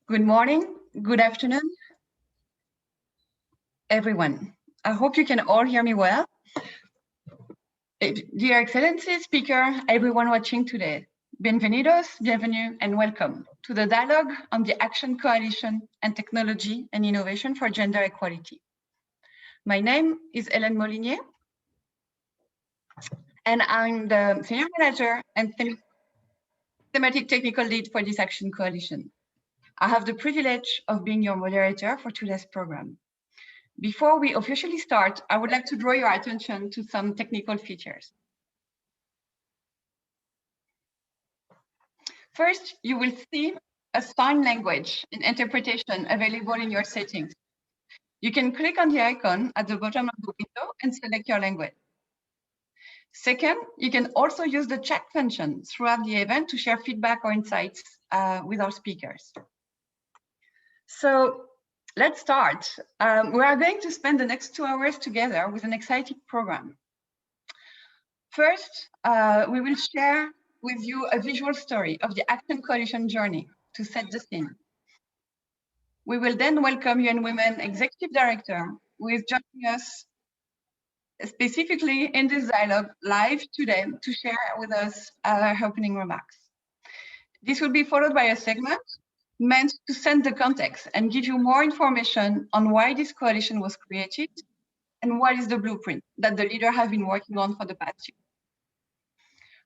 Good morning, good afternoon, everyone. I hope you can all hear me well. Dear Excellency, Speaker, everyone watching today, bienvenidos, bienvenue, and welcome to the dialogue on the Action Coalition and Technology and Innovation for Gender Equality. My name is Hélène Molinier, and I'm the Senior Manager and Thematic Technical Lead for this Action Coalition. I have the privilege of being your moderator for today's program. Before we officially start, I would like to draw your attention to some technical features. First, you will see a sign language and interpretation available in your settings. You can click on the icon at the bottom of the window and select your language. Second, you can also use the chat function throughout the event to share feedback or insights with our speakers. So let's start. We are going to spend the next 2 hours together with an exciting program. First, we will share with you a visual story of the Action Coalition journey to set the scene. We will then welcome UN Women Executive Director, who is joining us specifically in this dialogue live today to share with us her opening remarks. This will be followed by a segment meant to set the context and give you more information on why this coalition was created and what is the blueprint that the leaders have been working on for the past year.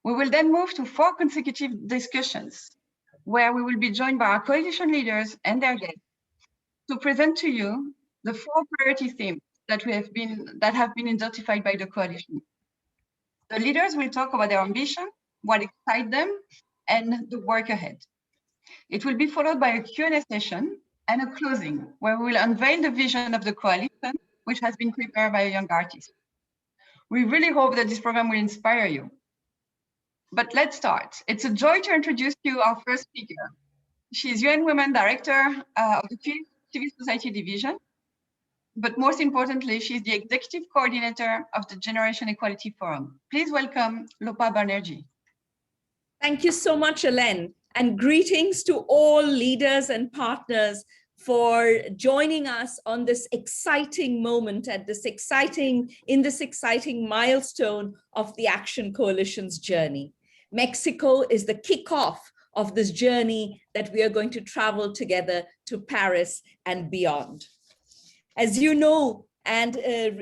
We will then move to 4 consecutive discussions where we will be joined by our coalition leaders and their guests to present to you the 4 priority themes that have been identified by the coalition. The leaders will talk about their ambition, what excites them, and the work ahead. It will be followed by a Q&A session and a closing where we will unveil the vision of the coalition, which has been prepared by a young artist. We really hope that this program will inspire you. But let's start. It's a joy to introduce you our first speaker. She's UN Women Director of the Civil Society Division, but most importantly, she's the Executive Coordinator of the Generation Equality Forum. Please welcome Lopa Banerjee. Thank you so much, Hélène, and greetings to all leaders and partners for joining us on this exciting moment at this exciting milestone of the Action Coalition's journey. Mexico is the kickoff of this journey that we are going to travel together to Paris and beyond. As you know, and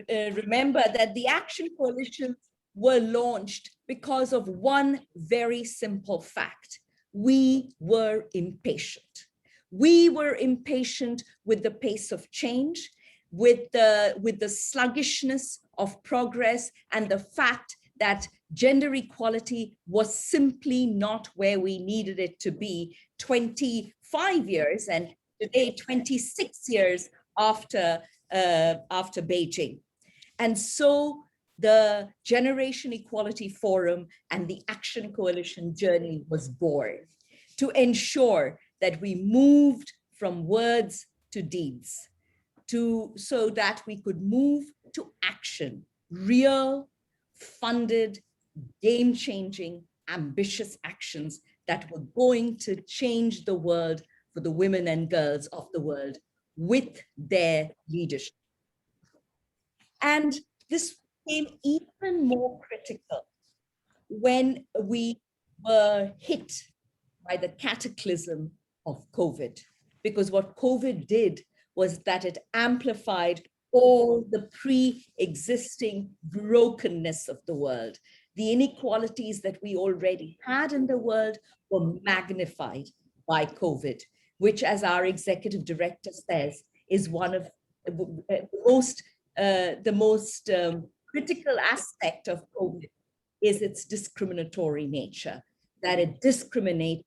remember that the Action Coalition were launched because of one very simple fact. We were impatient. We were impatient with the pace of change, with the sluggishness of progress, and the fact that gender equality was simply not where we needed it to be 25 years and today 26 years after Beijing. And so the Generation Equality Forum and the Action Coalition journey was born to ensure that we moved from words to deeds, so that we could move to action, real, funded, game-changing, ambitious actions that were going to change the world for the women and girls of the world with their leadership. And this became even more critical when we were hit by the cataclysm of COVID, because what COVID did was that it amplified all the pre-existing brokenness of the world. The inequalities that we already had in the world were magnified by COVID, which, as our executive director says, is one of the most critical aspect of COVID is its discriminatory nature, that it discriminated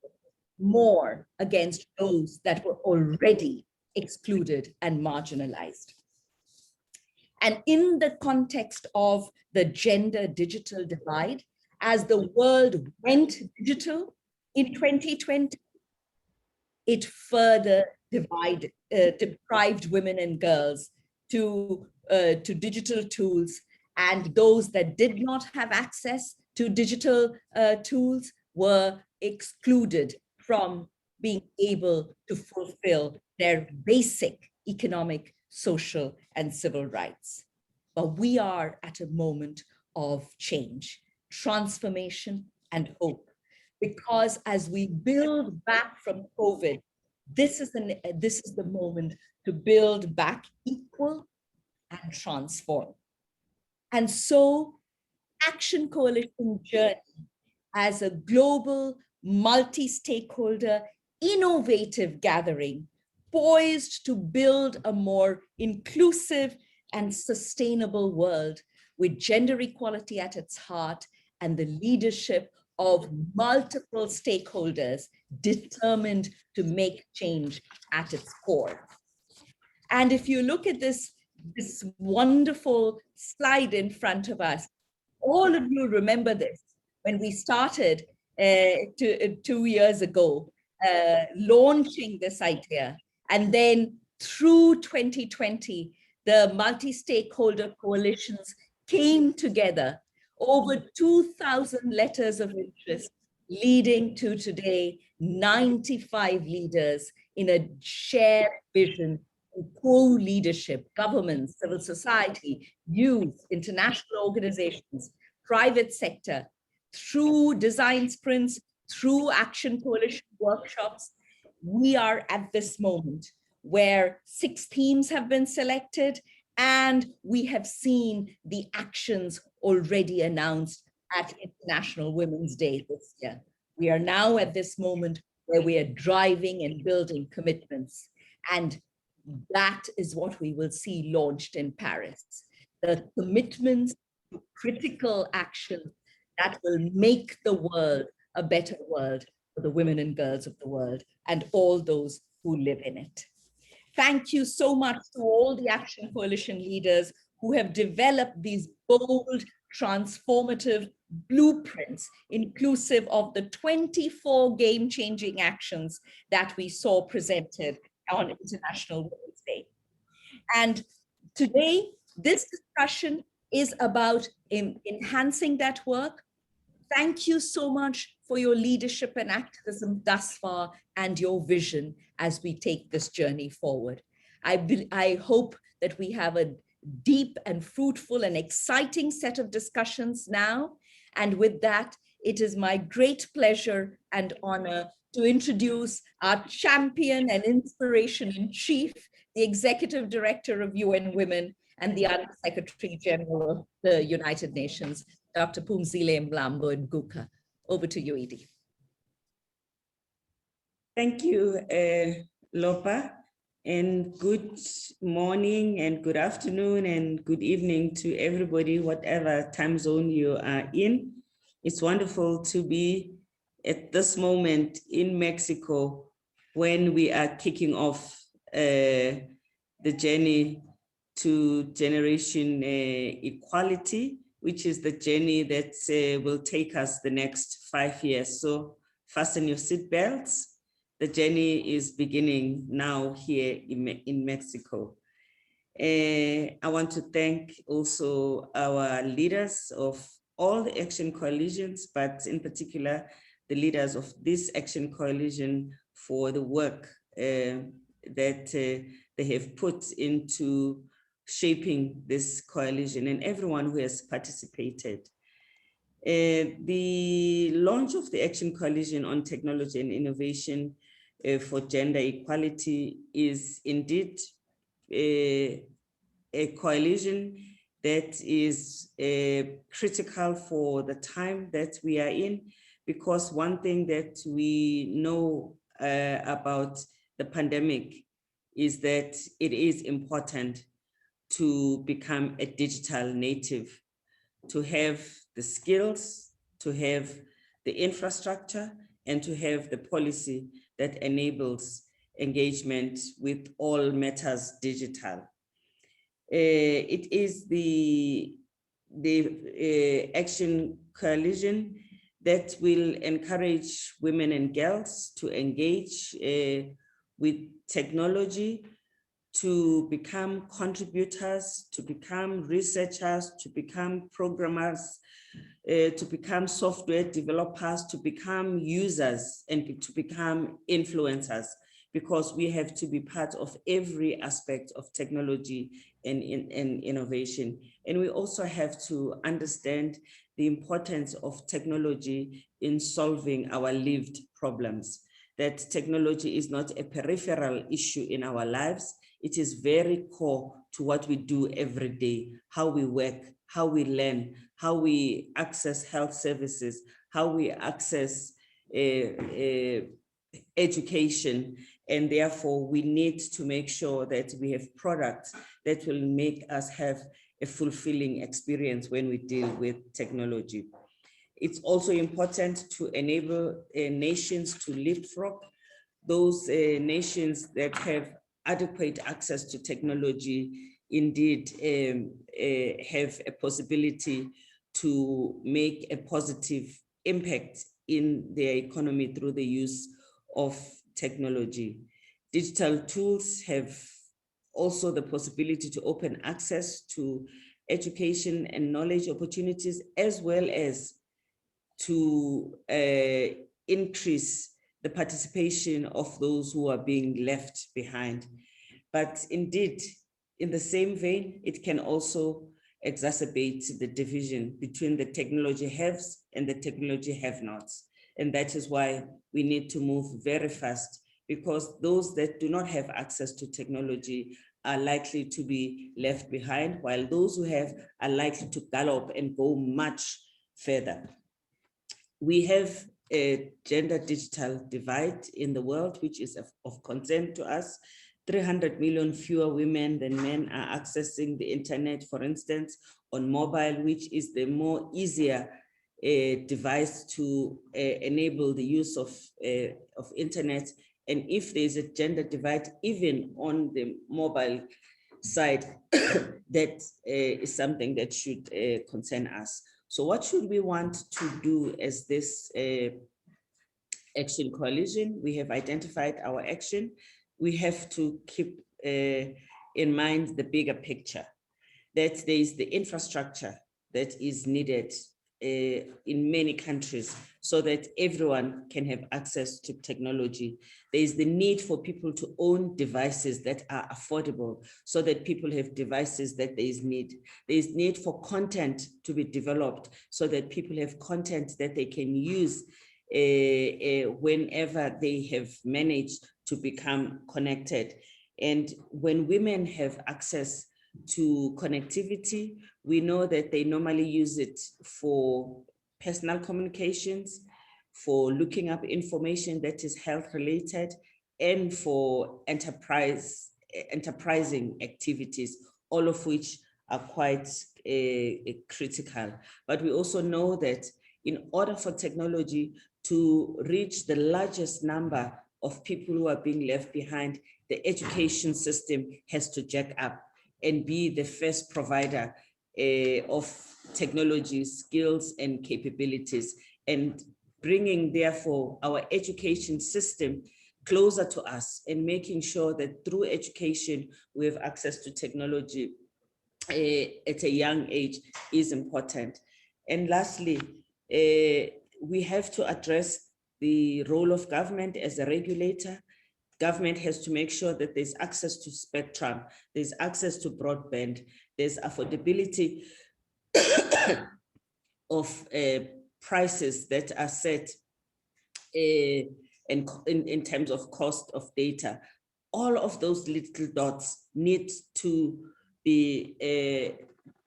more against those that were already excluded and marginalized. And in the context of the gender digital divide, as the world went digital in 2020, it further deprived women and girls to digital tools, and those that did not have access to digital tools were excluded from being able to fulfill their basic economic, social, and civil rights. But we are at a moment of change, transformation, and hope. Because as we build back from COVID, this is the moment to build back equal and transform. And so Action Coalition Journey, as a global, multi-stakeholder, innovative gathering, poised to build a more inclusive and sustainable world with gender equality at its heart and the leadership of multiple stakeholders determined to make change at its core. And if you look at this wonderful slide in front of us, all of you remember this when we started 2 years ago, launching this idea. And then through 2020, the multi-stakeholder coalitions came together, over 2,000 letters of interest, leading to today 95 leaders in a shared vision, co-leadership, governments, civil society, youth, international organizations, private sector, through design sprints, through Action Coalition workshops. We are at this moment where 6 themes have been selected, and we have seen the actions already announced at International Women's Day this year. We are now at this moment where we are driving and building commitments, and that is what we will see launched in Paris. The commitments to critical action that will make the world a better world for the women and girls of the world and all those who live in it. Thank you so much to all the Action Coalition leaders who have developed these bold, transformative blueprints, inclusive of the 24 game-changing actions that we saw presented on International Women's Day. And today, this discussion is about enhancing that work. Thank you so much for your leadership and activism thus far and your vision as we take this journey forward. I hope that we have a deep and fruitful and exciting set of discussions now. And with that, it is my great pleasure and honor to introduce our champion and inspiration in chief, the Executive Director of UN Women and the Under Secretary General of the United Nations, Dr. Phumzile Mlambo-Ngcuka. Over to you, Edie. Thank you, Lopa, and good morning and good afternoon and good evening to everybody, whatever time zone you are in. It's wonderful to be at this moment in Mexico when we are kicking off the journey to generation equality, which is the journey that will take us the next 5 years. So fasten your seatbelts. The journey is beginning now here in Mexico. I want to thank also our leaders of all the action coalitions, but in particular, the leaders of this action coalition for the work that they have put into shaping this coalition and everyone who has participated. The launch of the Action Coalition on Technology and Innovation for Gender Equality is indeed a coalition that is critical for the time that we are in, because one thing that we know about the pandemic is that it is important to become a digital native, to have the skills, to have the infrastructure, and to have the policy that enables engagement with all matters digital. It is the Action Coalition that will encourage women and girls to engage with technology, to become contributors, to become researchers, to become programmers, to become software developers, to become users, and to become influencers, because we have to be part of every aspect of technology and innovation. And we also have to understand the importance of technology in solving our lived problems, that technology is not a peripheral issue in our lives. It is very core to what we do every day, how we work, how we learn, how we access health services, how we access education. And therefore, we need to make sure that we have products that will make us have a fulfilling experience when we deal with technology. It's also important to enable nations to leapfrog. Those nations that have adequate access to technology indeed have a possibility to make a positive impact in their economy through the use of technology. Digital tools have also the possibility to open access to education and knowledge opportunities, as well as to increase the participation of those who are being left behind. But indeed, in the same vein, it can also exacerbate the division between the technology haves and the technology have-nots. And that is why we need to move very fast, because those that do not have access to technology are likely to be left behind, while those who have are likely to gallop and go much further. We have a gender digital divide in the world, which is of concern to us. 300 million fewer women than men are accessing the internet, for instance, on mobile, which is the more easier device to enable the use of internet. And if there's a gender divide, even on the mobile side, that is something that should concern us. So what should we want to do as this action coalition? We have identified our action. We have to keep in mind the bigger picture, that there is the infrastructure that is needed in many countries so that everyone can have access to technology. There is the need for people to own devices that are affordable so that people have devices that there is need. There is need for content to be developed so that people have content that they can use whenever they have managed to become connected. And when women have access to connectivity, we know that they normally use it for personal communications, for looking up information that is health related, and for enterprising activities, all of which are quite critical. But we also know that in order for technology to reach the largest number of people who are being left behind, the education system has to jack up and be the first provider of technology, skills, and capabilities, and bringing, therefore, our education system closer to us and making sure that through education, we have access to technology at a young age is important. And lastly, we have to address the role of government as a regulator. Government has to make sure that there's access to spectrum, there's access to broadband, there's affordability of prices that are set in terms of cost of data. All of those little dots need to be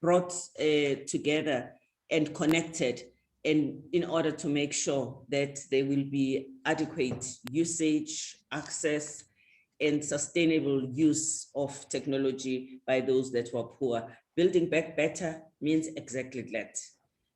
brought together and connected, and in order to make sure that there will be adequate usage, access, and sustainable use of technology by those that were poor. Building back better means exactly that.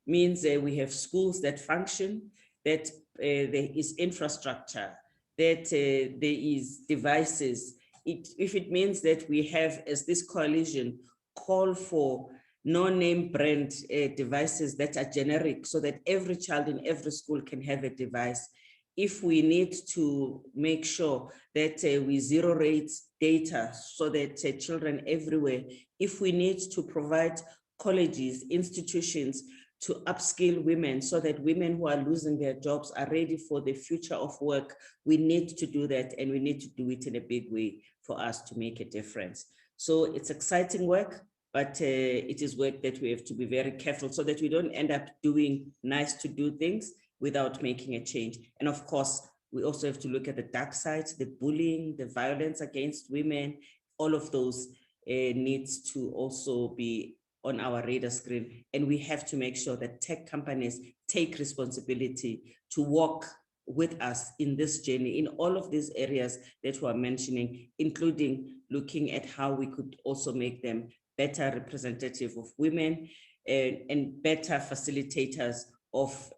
Means we have schools that function, that there is infrastructure, that there is devices. If it means that we have, as this coalition, call for no-name brand devices that are generic so that every child in every school can have a device. if we need to make sure that we zero rate data so that children everywhere, if we need to provide colleges, institutions to upskill women so that women who are losing their jobs are ready for the future of work, we need to do that, and we need to do it in a big way for us to make a difference. So it's exciting work, but it is work that we have to be very careful so that we don't end up doing nice to do things without making a change. And of course, we also have to look at the dark sides, the bullying, the violence against women, all of those needs to also be on our radar screen. And we have to make sure that tech companies take responsibility to walk with us in this journey, in all of these areas that we are mentioning, including looking at how we could also make them better representative of women and better facilitators of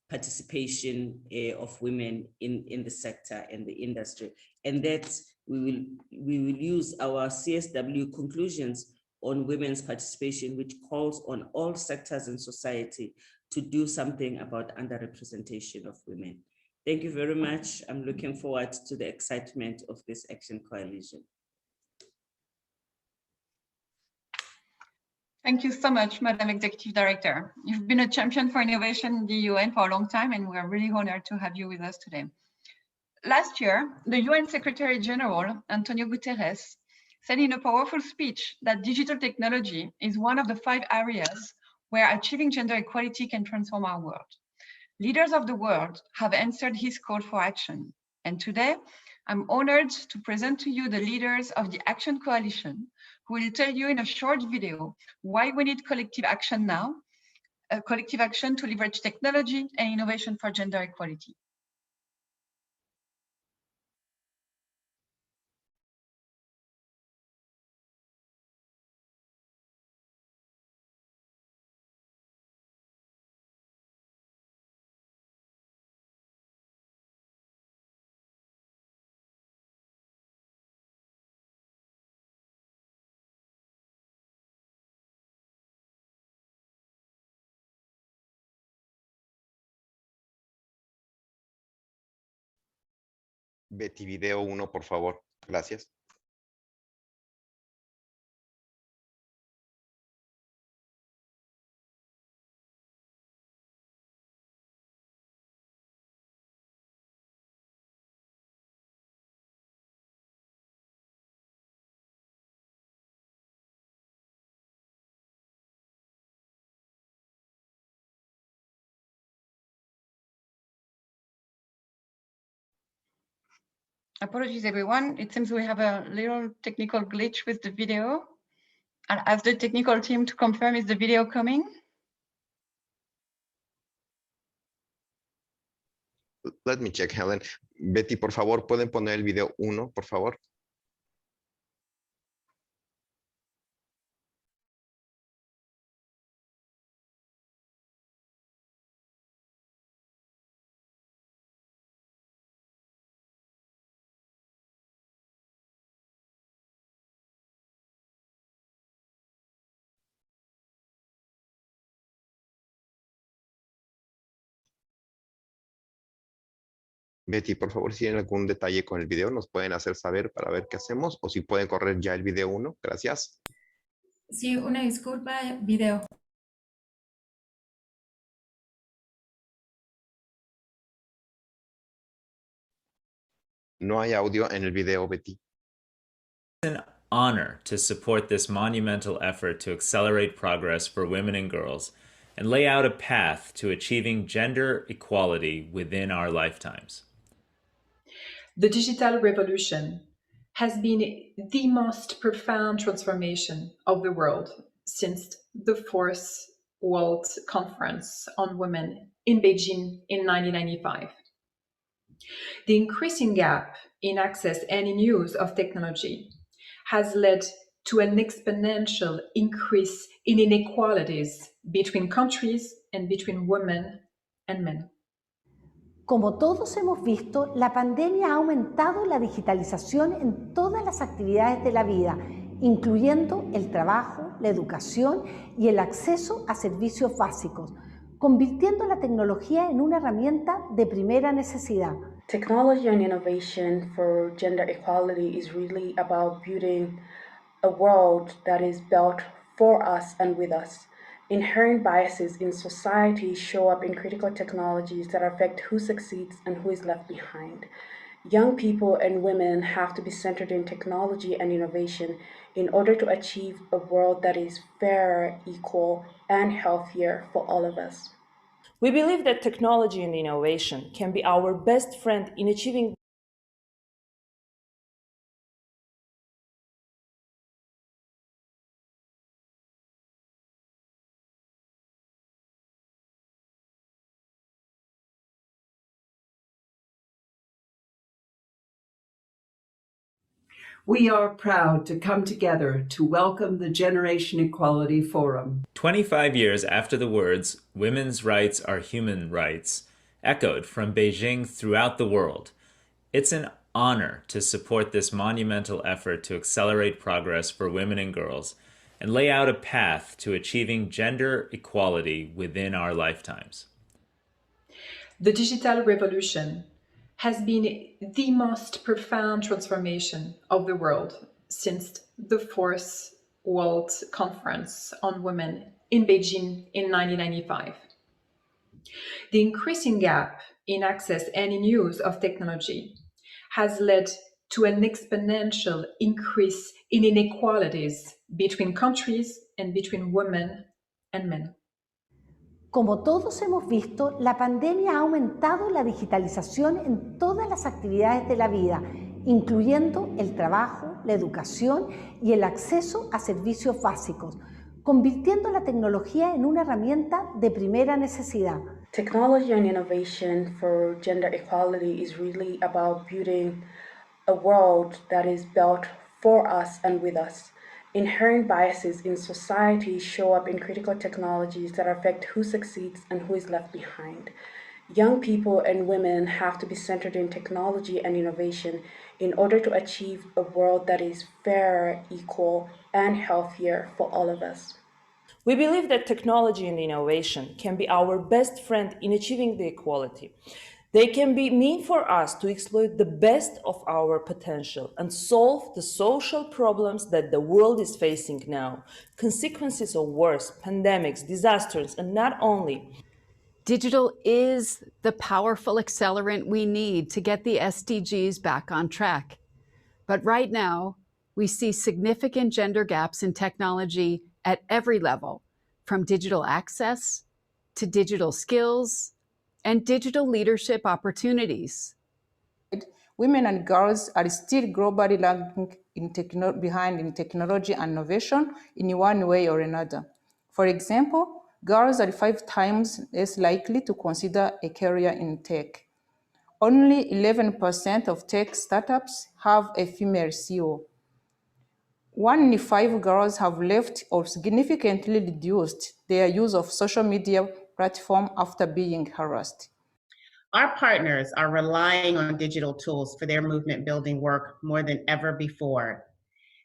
participation of women in the sector and the industry. And that we will use our CSW conclusions on women's participation, which calls on all sectors in society to do something about underrepresentation of women. Thank you very much. I'm looking forward to the excitement of this Action Coalition. Thank you so much, Madam Executive Director. You've been a champion for innovation in the UN for a long time, and we're really honored to have you with us today. Last year, the UN Secretary General, Antonio Guterres, said in a powerful speech that digital technology is one of the 5 areas where achieving gender equality can transform our world. Leaders of the world have answered his call for action. And today, I'm honored to present to you the leaders of the Action Coalition, who will tell you in a short video why we need collective action now, a collective action to leverage technology and innovation for gender equality. Betty, video 1, por favor. Gracias. Apologies, everyone. It seems we have a little technical glitch with the video. I'll ask the technical team to confirm, is the video coming? Let me check, Helen. Betty, por favor, ¿pueden poner el video 1, por favor? Betty, por favor, si tienen algún detalle con el video, nos pueden hacer saber para ver qué hacemos, o si pueden correr ya el video 1. Gracias. Sí, una disculpa, video. No hay audio en el video, Betty. It's an honor to support this monumental effort to accelerate progress for women and girls and lay out a path to achieving gender equality within our lifetimes. The digital revolution has been the most profound transformation of the world since the Fourth World Conference on Women in Beijing in 1995. The increasing gap in access and in use of technology has led to an exponential increase in inequalities between countries and between women and men. Como todos hemos visto, la pandemia ha aumentado la digitalización en todas las actividades de la vida, incluyendo el trabajo, la educación y el acceso a servicios básicos, convirtiendo la tecnología en una herramienta de primera necesidad. Technology and innovation for gender equality is really about building a world that is built for us and with us. Inherent biases in society show up in critical technologies that affect who succeeds and who is left behind. Young people and women have to be centered in technology and innovation in order to achieve a world that is fairer, equal, and healthier for all of us. We believe that technology and innovation can be our best friend in achieving We are proud to come together to welcome the Generation Equality Forum. 25 years after the words, "Women's rights are human rights," echoed from Beijing throughout the world, it's an honor to support this monumental effort to accelerate progress for women and girls and lay out a path to achieving gender equality within our lifetimes. The digital revolution has been the most profound transformation of the world since the Fourth World Conference on Women in Beijing in 1995. The increasing gap in access and in use of technology has led to an exponential increase in inequalities between countries and between women and men. Como todos hemos visto, la pandemia ha aumentado la digitalización en todas las actividades de la vida, incluyendo el trabajo, la educación y el acceso a servicios básicos, convirtiendo la tecnología en una herramienta de primera necesidad. Technology and innovation for gender equality is really about building a world that is built for us and with us. Inherent biases in society show up in critical technologies that affect who succeeds and who is left behind. Young people and women have to be centered in technology and innovation in order to achieve a world that is fairer, equal, and healthier for all of us. We believe that technology and innovation can be our best friend in achieving the equality. They can be mean for us to exploit the best of our potential and solve the social problems that the world is facing now. Consequences of wars, pandemics, disasters, and not only. Digital is the powerful accelerant we need to get the SDGs back on track. But right now, we see significant gender gaps in technology at every level, from digital access to digital skills and digital leadership opportunities. Women and girls are still globally lagging behind in technology and innovation in one way or another. For example, girls are 5 times less likely to consider a career in tech. Only 11% of tech startups have a female CEO. 1 in 5 girls have left or significantly reduced their use of social media platform after being harassed. Our partners are relying on digital tools for their movement building work more than ever before.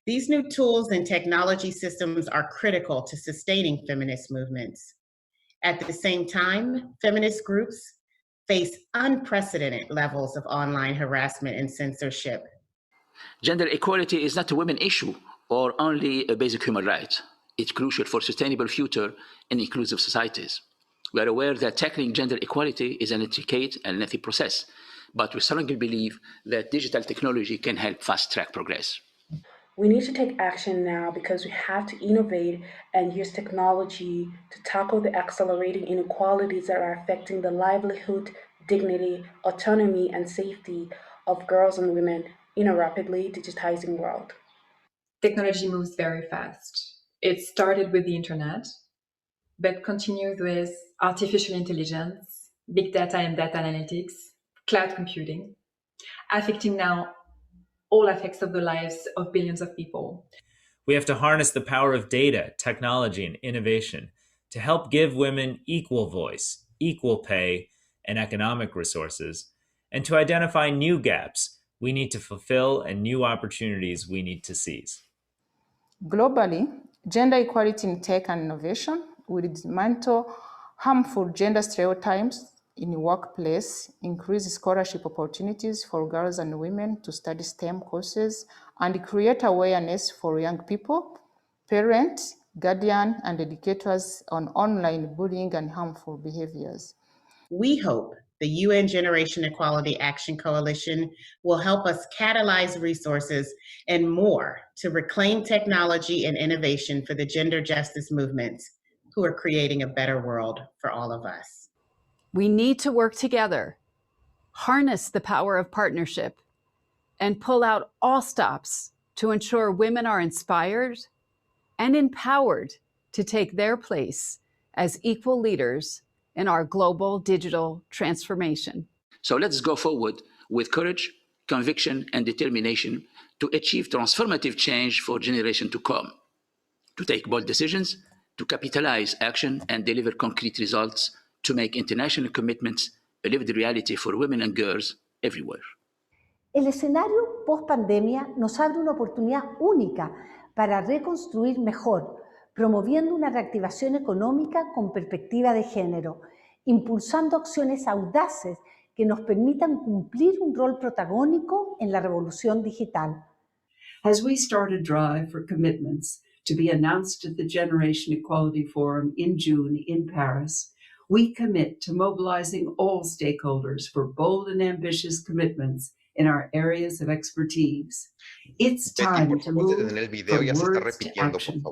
These new tools and technology systems are critical to sustaining feminist movements. At the same time, feminist groups face unprecedented levels of online harassment and censorship. Gender equality is not a women issue or only a basic human right. It's crucial for sustainable future and inclusive societies. We are aware that tackling gender equality is an intricate and lengthy process, but we strongly believe that digital technology can help fast-track progress. We need to take action now because we have to innovate and use technology to tackle the accelerating inequalities that are affecting the livelihood, dignity, autonomy, and safety of girls and women in a rapidly digitizing world. Technology moves very fast. It started with the internet, but continues with artificial intelligence, big data and data analytics, cloud computing, affecting now all aspects of the lives of billions of people. We have to harness the power of data, technology, and innovation to help give women equal voice, equal pay, and economic resources, and to identify new gaps we need to fulfill and new opportunities we need to seize. Globally, gender equality in tech and innovation will dismantle harmful gender stereotypes in the workplace, increase scholarship opportunities for girls and women to study STEM courses, and create awareness for young people, parents, guardians, and educators on online bullying and harmful behaviors. We hope the UN Generation Equality Action Coalition will help us catalyze resources and more to reclaim technology and innovation for the gender justice movements who are creating a better world for all of us. We need to work together, harness the power of partnership, and pull out all stops to ensure women are inspired and empowered to take their place as equal leaders in our global digital transformation. So let's go forward with courage, conviction, and determination to achieve transformative change for generations to come, to take bold decisions, to capitalize action and deliver concrete results, to make international commitments a lived reality for women and girls everywhere. El escenario post-pandemia nos abre una oportunidad única para reconstruir mejor, promoviendo una reactivación económica con perspectiva de género, impulsando acciones audaces que nos permitan cumplir un rol protagónico en la revolución digital. As we start a drive for commitments to be announced at the Generation Equality Forum in June in Paris, we commit to mobilizing all stakeholders for bold and ambitious commitments in our areas of expertise. It's time to move from words to action.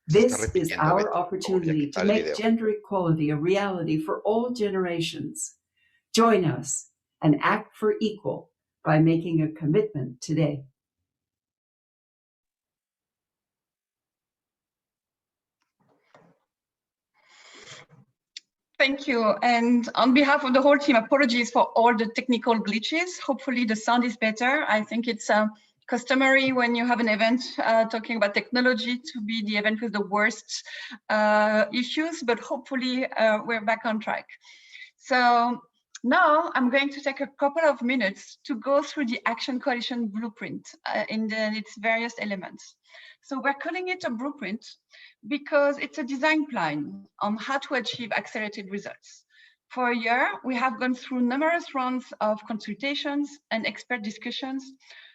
This is our opportunity to make gender equality a reality for all generations. Join us and act for equal by making a commitment today. Thank you. And on behalf of the whole team, apologies for all the technical glitches. Hopefully the sound is better. I think it's customary when you have an event talking about technology to be the event with the worst issues, but hopefully we're back on track. So now I'm going to take a couple of minutes to go through the Action Coalition blueprint in its various elements. So we're calling it a blueprint because it's a design plan on how to achieve accelerated results. For a year, we have gone through numerous rounds of consultations and expert discussions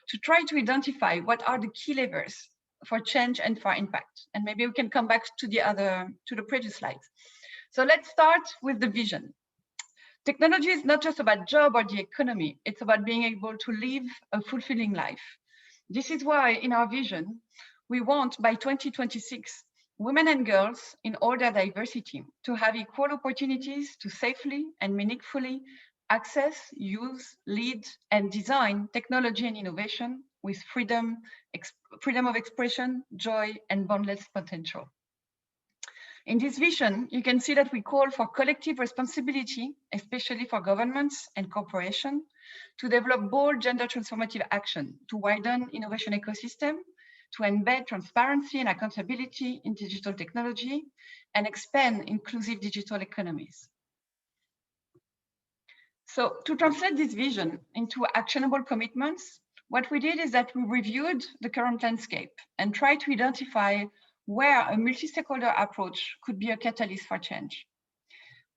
to try to identify what are the key levers for change and for impact. And maybe we can come back to the previous slides. So let's start with the vision. Technology is not just about job or the economy, it's about being able to live a fulfilling life. This is why in our vision, we want by 2026, women and girls in all their diversity to have equal opportunities to safely and meaningfully access, use, lead, and design technology and innovation with freedom of expression, joy, and boundless potential. In this vision, you can see that we call for collective responsibility, especially for governments and corporations, to develop bold gender transformative action, to widen innovation ecosystem, to embed transparency and accountability in digital technology, and expand inclusive digital economies. So to translate this vision into actionable commitments, what we did is that we reviewed the current landscape and tried to identify where a multi-stakeholder approach could be a catalyst for change.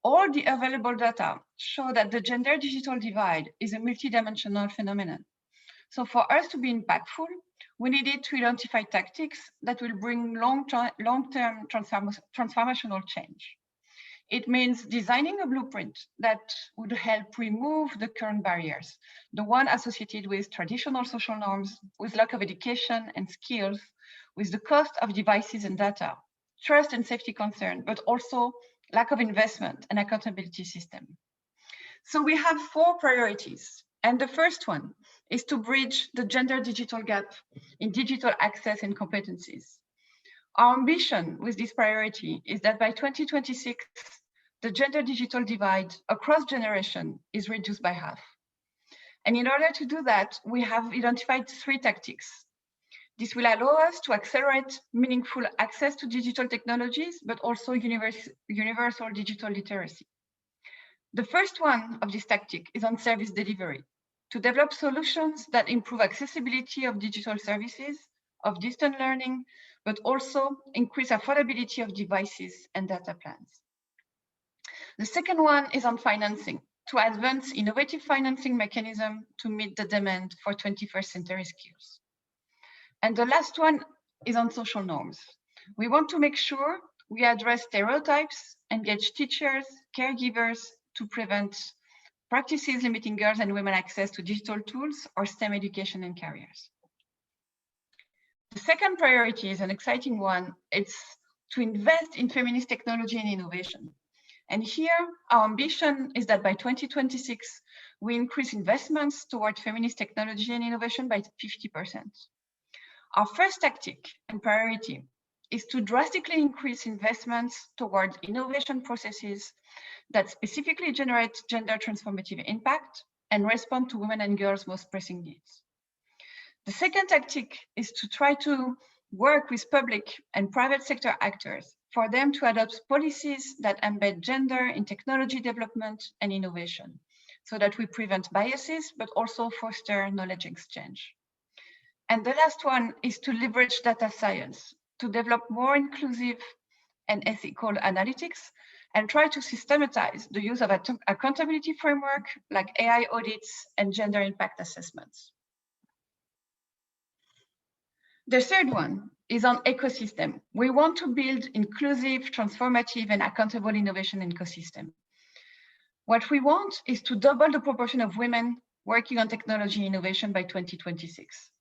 All the available data show that the gender-digital divide is a multidimensional phenomenon. So for us to be impactful, we needed to identify tactics that will bring long-term transformational change. It means designing a blueprint that would help remove the current barriers, the one associated with traditional social norms, with lack of education and skills, with the cost of devices and data, trust and safety concern, but also lack of investment and accountability system. So we have 4 priorities. And the first one is to bridge the gender digital gap in digital access and competencies. Our ambition with this priority is that by 2026, the gender digital divide across generation is reduced by half. And in order to do that, we have identified 3 tactics. This will allow us to accelerate meaningful access to digital technologies, but also universal digital literacy. The first one of this tactic is on service delivery, to develop solutions that improve accessibility of digital services, of distance learning, but also increase affordability of devices and data plans. The second one is on financing, to advance innovative financing mechanism to meet the demand for 21st century skills. And the last one is on social norms. We want to make sure we address stereotypes, engage teachers, caregivers to prevent practices limiting girls and women access to digital tools or STEM education and careers. The second priority is an exciting one. It's to invest in feminist technology and innovation. And here, our ambition is that by 2026, we increase investments toward feminist technology and innovation by 50%. Our first tactic and priority is to drastically increase investments toward innovation processes that specifically generate gender transformative impact and respond to women and girls' most pressing needs. The second tactic is to try to work with public and private sector actors for them to adopt policies that embed gender in technology development and innovation so that we prevent biases, but also foster knowledge exchange. And the last one is to leverage data science to develop more inclusive and ethical analytics and try to systematize the use of accountability framework like AI audits and gender impact assessments. The third one is on ecosystem. We want to build inclusive, transformative, and accountable innovation ecosystem. What we want is to double the proportion of women working on technology innovation by 2026.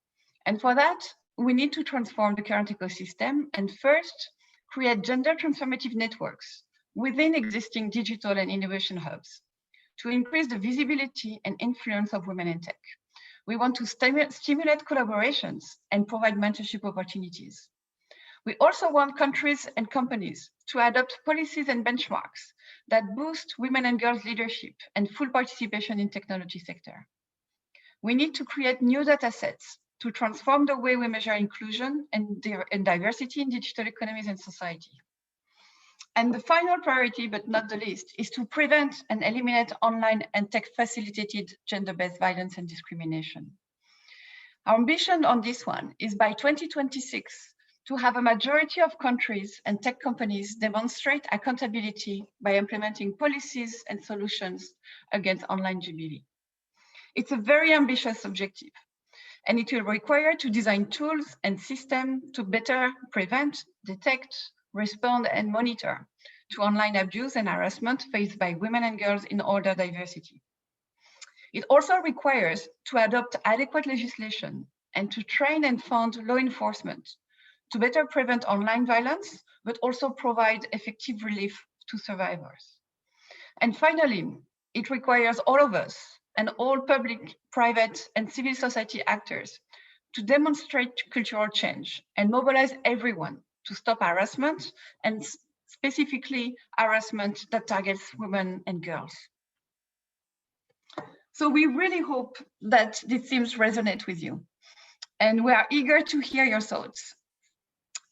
And for that, we need to transform the current ecosystem and first create gender transformative networks within existing digital and innovation hubs to increase the visibility and influence of women in tech. We want to stimulate collaborations and provide mentorship opportunities. We also want countries and companies to adopt policies and benchmarks that boost women and girls' leadership and full participation in technology sector. We need to create new data sets to transform the way we measure inclusion and diversity in digital economies and society. And the final priority, but not the least, is to prevent and eliminate online and tech-facilitated gender-based violence and discrimination. Our ambition on this one is by 2026 to have a majority of countries and tech companies demonstrate accountability by implementing policies and solutions against online GBV. It's a very ambitious objective, and it will require to design tools and systems to better prevent, detect, respond, and monitor to online abuse and harassment faced by women and girls in all their diversity. It also requires to adopt adequate legislation and to train and fund law enforcement to better prevent online violence, but also provide effective relief to survivors. And finally, it requires all of us and all public, private, and civil society actors to demonstrate cultural change and mobilize everyone to stop harassment, and specifically harassment that targets women and girls. So we really hope that these themes resonate with you, and we are eager to hear your thoughts.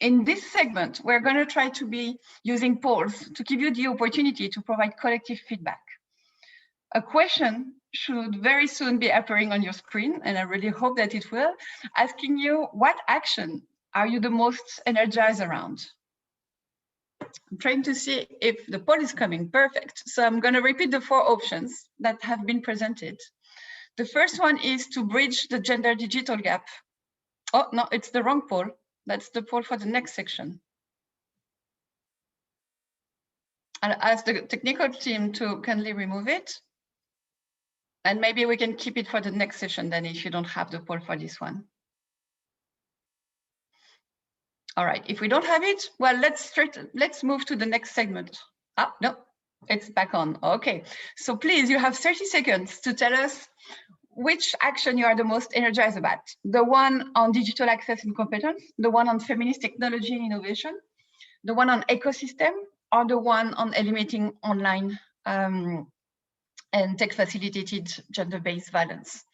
In this segment, we're going to try to be using polls to give you the opportunity to provide collective feedback. A question should very soon be appearing on your screen, and I really hope that it will, asking you what action are you the most energized around? I'm trying to see if the poll is coming. Perfect. So I'm going to repeat the 4 options that have been presented. The first one is to bridge the gender digital gap. Oh, no, it's the wrong poll. That's the poll for the next section. I'll ask the technical team to kindly remove it. And maybe we can keep it for the next session then if you don't have the poll for this one. All right, if we don't have it, well, let's move to the next segment. Ah, no, it's back on. Okay, so please, you have 30 seconds to tell us which action you are the most energized about. The one on digital access and competence, the one on feminist technology and innovation, the one on ecosystem, or the one on eliminating online and tech-facilitated gender-based violence.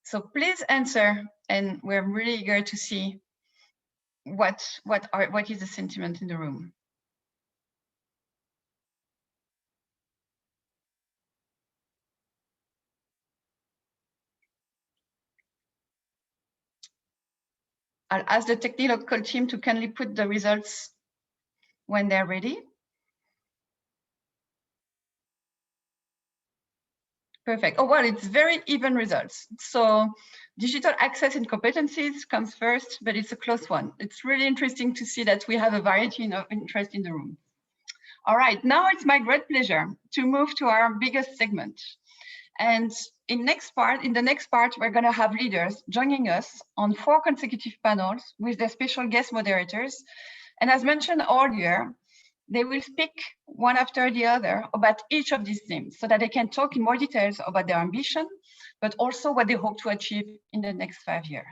So please answer, and we're really eager to see what is the sentiment in the room. I'll ask the technical team to kindly put the results when they're ready. Perfect. Oh, well, it's very even results. So digital access and competencies comes first, but it's a close one. It's really interesting to see that we have a variety of interest in the room. All right, now it's my great pleasure to move to our biggest segment. And in the next part, we're going to have leaders joining us on 4 consecutive panels with their special guest moderators. And as mentioned earlier, they will speak one after the other about each of these themes so that they can talk in more details about their ambition, but also what they hope to achieve in the next 5 years.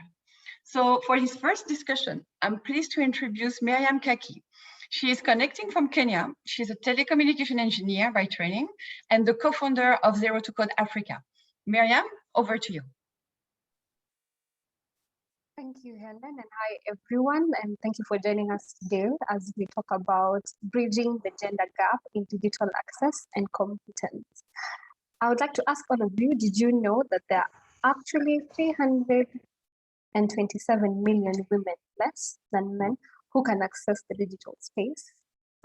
So for his first discussion, I'm pleased to introduce Miriam Kakii. She is connecting from Kenya. She's a telecommunication engineer by training and the co-founder of Zero to Code Africa. Miriam, over to you. Thank you, Helen, and hi, everyone, and thank you for joining us today as we talk about bridging the gender gap in digital access and competence. I would like to ask all of you, did you know that there are actually 327 million women less than men who can access the digital space,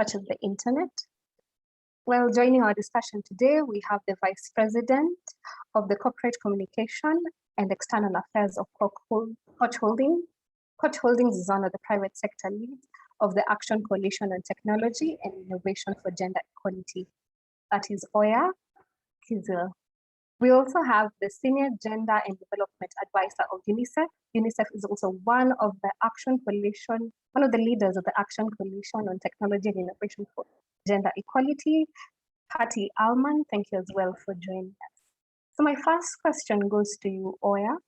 such as the internet? Well, joining our discussion today, we have the Vice President of the Corporate Communication and External Affairs of Koch Holdings. Koch Holdings is one of the private sector leads of the Action Coalition on Technology and Innovation for Gender Equality. That is Oya Kizil. We also have the Senior Gender and Development Advisor of UNICEF. UNICEF is also one of the Action Coalition, one of the leaders of the Action Coalition on Technology and Innovation for Gender Equality. Kakii Alleman, thank you as well for joining us. So my first question goes to you, Oya.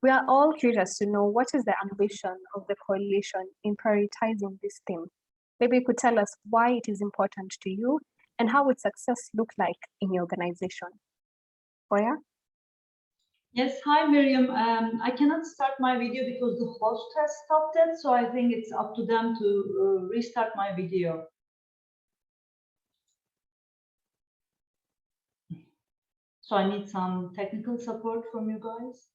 We are all curious to know what is the ambition of the coalition in prioritizing this theme. Maybe you could tell us why it is important to you and how would success look like in your organization. Oya? Yes, hi Miriam. I cannot start my video because the host has stopped it, so I think it's up to them to restart my video. So I need some technical support from you guys.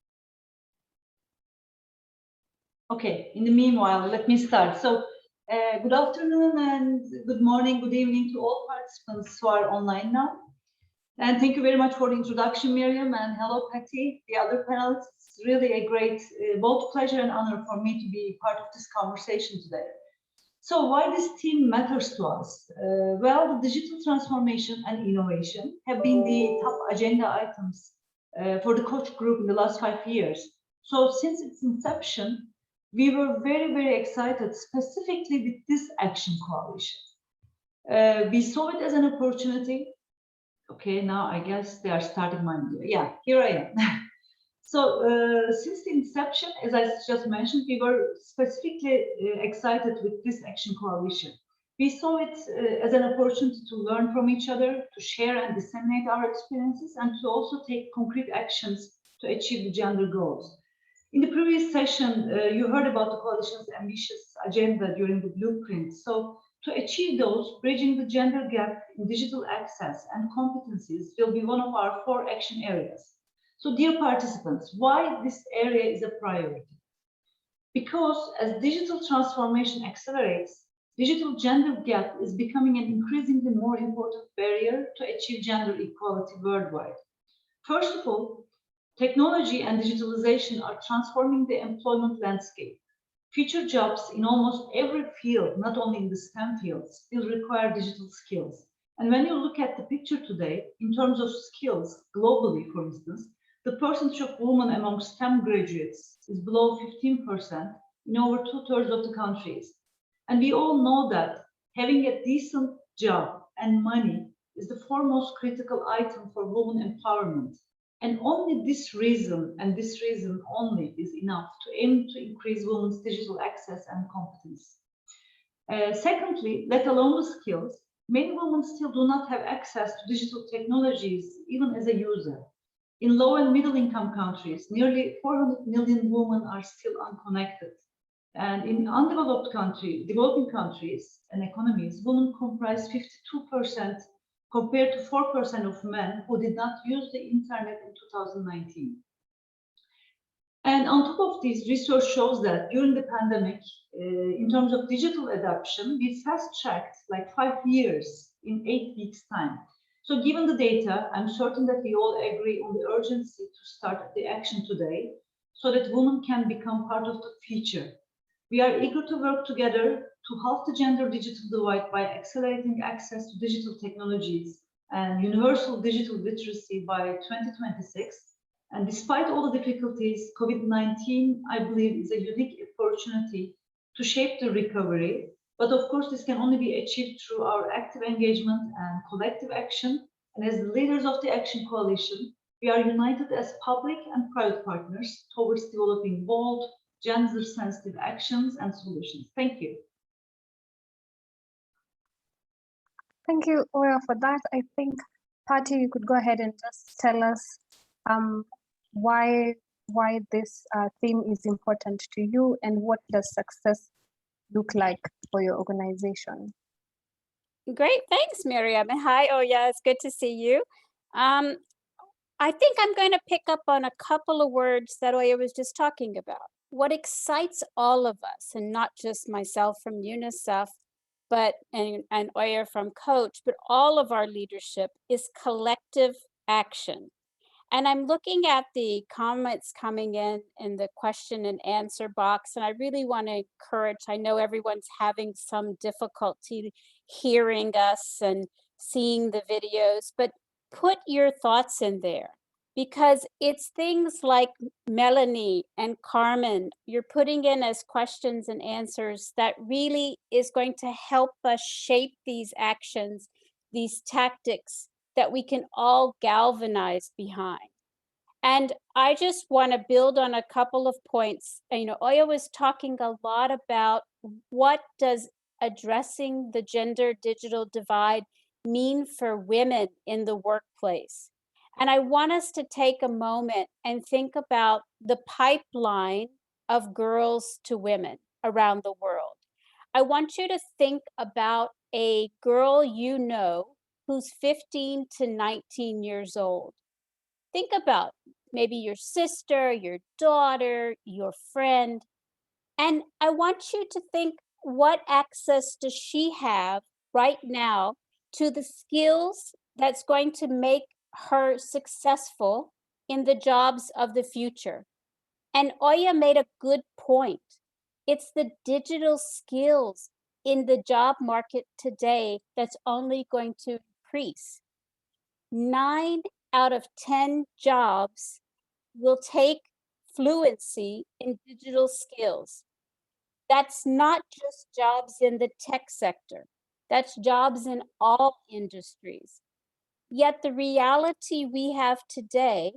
Okay, in the meanwhile, let me start. So good afternoon and good morning, good evening to all participants who are online now. And thank you very much for the introduction, Miriam, and hello, Kakii, the other panelists. It's really a great, both pleasure and honor for me to be part of this conversation today. So why this theme matters to us? Well, the digital transformation and innovation have been the top agenda items for the Koch Group in the last 5 years. So since its inception, we were very, very excited specifically with this action coalition. We saw it as an opportunity. Okay, now I guess they are starting my video. Yeah, here I am. So since the inception, as I just mentioned, we were specifically excited with this action coalition. We saw it as an opportunity to learn from each other, to share and disseminate our experiences, and to also take concrete actions to achieve the gender goals. In the previous session, you heard about the coalition's ambitious agenda during the blueprint. So to achieve those, bridging the gender gap in digital access and competencies will be one of our 4 action areas. So dear participants, why this area is a priority? Because as digital transformation accelerates, digital gender gap is becoming an increasingly more important barrier to achieve gender equality worldwide. First of all, technology and digitalization are transforming the employment landscape. Future jobs in almost every field, not only in the STEM fields, still require digital skills. And when you look at the picture today, in terms of skills, globally, for instance, the percentage of women among STEM graduates is below 15% in over 2/3 of the countries. And we all know that having a decent job and money is the foremost critical item for women empowerment. And only this reason, and this reason only, is enough to aim to increase women's digital access and competence. Secondly, let alone the skills, many women still do not have access to digital technologies, even as a user. In low and middle income countries, nearly 400 million women are still unconnected. And in undeveloped countries, developing countries and economies, women comprise 52% compared to 4% of men who did not use the internet in 2019. And on top of this, research shows that during the pandemic, in terms of digital adoption, we fast-tracked like 5 years in 8 weeks' time. So given the data, I'm certain that we all agree on the urgency to start the action today so that women can become part of the future. We are eager to work together to halve the gender digital divide by accelerating access to digital technologies and universal digital literacy by 2026. And despite all the difficulties, COVID-19, I believe, is a unique opportunity to shape the recovery. But of course, this can only be achieved through our active engagement and collective action. And as the leaders of the Action Coalition, we are united as public and private partners towards developing bold, gender-sensitive actions and solutions. Thank you. Thank you, Oya, for that. I think, Patty, you could go ahead and just tell us why this theme is important to you and what does success look like for your organization? Great, thanks, Miriam. And hi, Oya, it's good to see you. I think I'm going to pick up on a couple of words that Oya was just talking about. What excites all of us, and not just myself from UNICEF, and Oya from Coach, but all of our leadership, is collective action. And I'm looking at the comments coming in the question and answer box, and I really want to encourage, I know everyone's having some difficulty hearing us and seeing the videos, but put your thoughts in there, because it's things like Melanie and Carmen, you're putting in as questions and answers that really is going to help us shape these actions, these tactics that we can all galvanize behind. And I just want to build on a couple of points. You know, Oya was talking a lot about what does addressing the gender digital divide mean for women in the workplace. And I want us to take a moment and think about the pipeline of girls to women around the world. I want you to think about a girl you know who's 15 to 19 years old. Think about maybe your sister, your daughter, your friend. And I want you to think, what access does she have right now to the skills that's going to make her successful in the jobs of the future? And Oya made a good point. It's the digital skills in the job market today that's only going to increase. 9 out of 10 jobs will take fluency in digital skills. That's not just jobs in the tech sector. That's jobs in all industries. Yet the reality we have today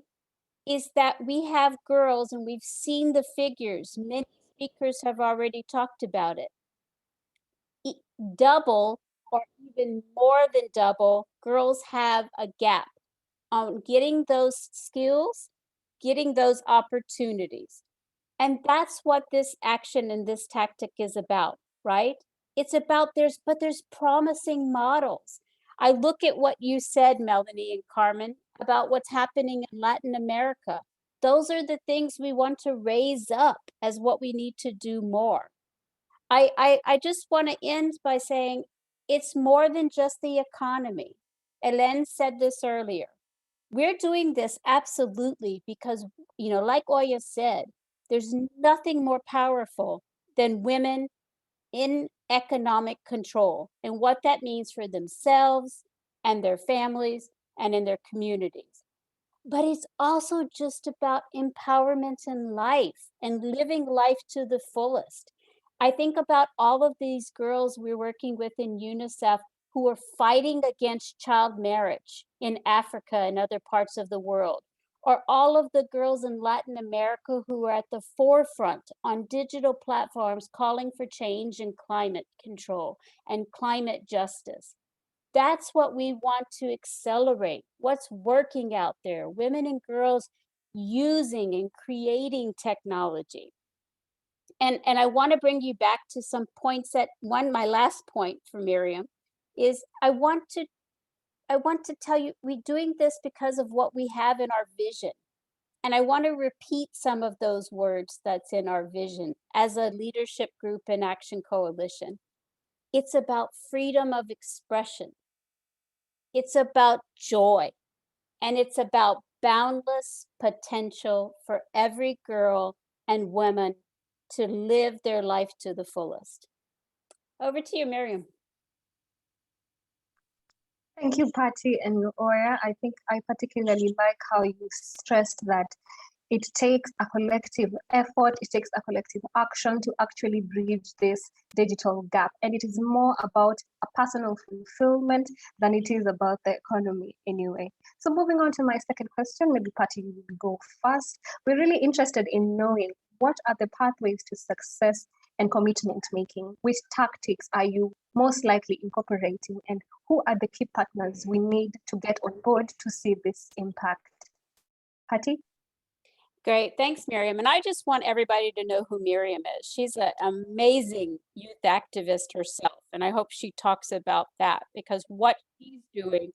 is that we have girls, and we've seen the figures, many speakers have already talked about it. Double or even more than double, girls have a gap on getting those skills, getting those opportunities. And that's what this action and this tactic is about, right? It's about there's promising models. I look at what you said, Melanie and Carmen, about what's happening in Latin America. Those are the things we want to raise up as what we need to do more. I just want to end by saying it's more than just the economy. Hélène said this earlier. We're doing this absolutely because, you know, like Oya said, there's nothing more powerful than women in economic control and what that means for themselves and their families and in their communities. But it's also just about empowerment in life and living life to the fullest. I think about all of these girls we're working with in UNICEF who are fighting against child marriage in Africa and other parts of the world, or all of the girls in Latin America who are at the forefront on digital platforms calling for change in climate control and climate justice. That's what we want to accelerate, what's working out there, women and girls using and creating technology. And I want to bring you back to some points that my last point for Miriam is I want to tell you, we're doing this because of what we have in our vision. And I want to repeat some of those words that's in our vision as a leadership group and Action Coalition. It's about freedom of expression. It's about joy, and it's about boundless potential for every girl and woman to live their life to the fullest. Over to you, Miriam. Thank you, Patty and Oya. I think I particularly like how you stressed that it takes a collective effort, it takes a collective action to actually bridge this digital gap. And it is more about a personal fulfillment than it is about the economy anyway. So moving on to my second question, maybe Patty will go first. We're really interested in knowing what are the pathways to success and commitment making? Which tactics are you most likely incorporating, and who are the key partners we need to get on board to see this impact? Patty? Great, thanks, Miriam. And I just want everybody to know who Miriam is. She's an amazing youth activist herself, and I hope she talks about that, because what she's doing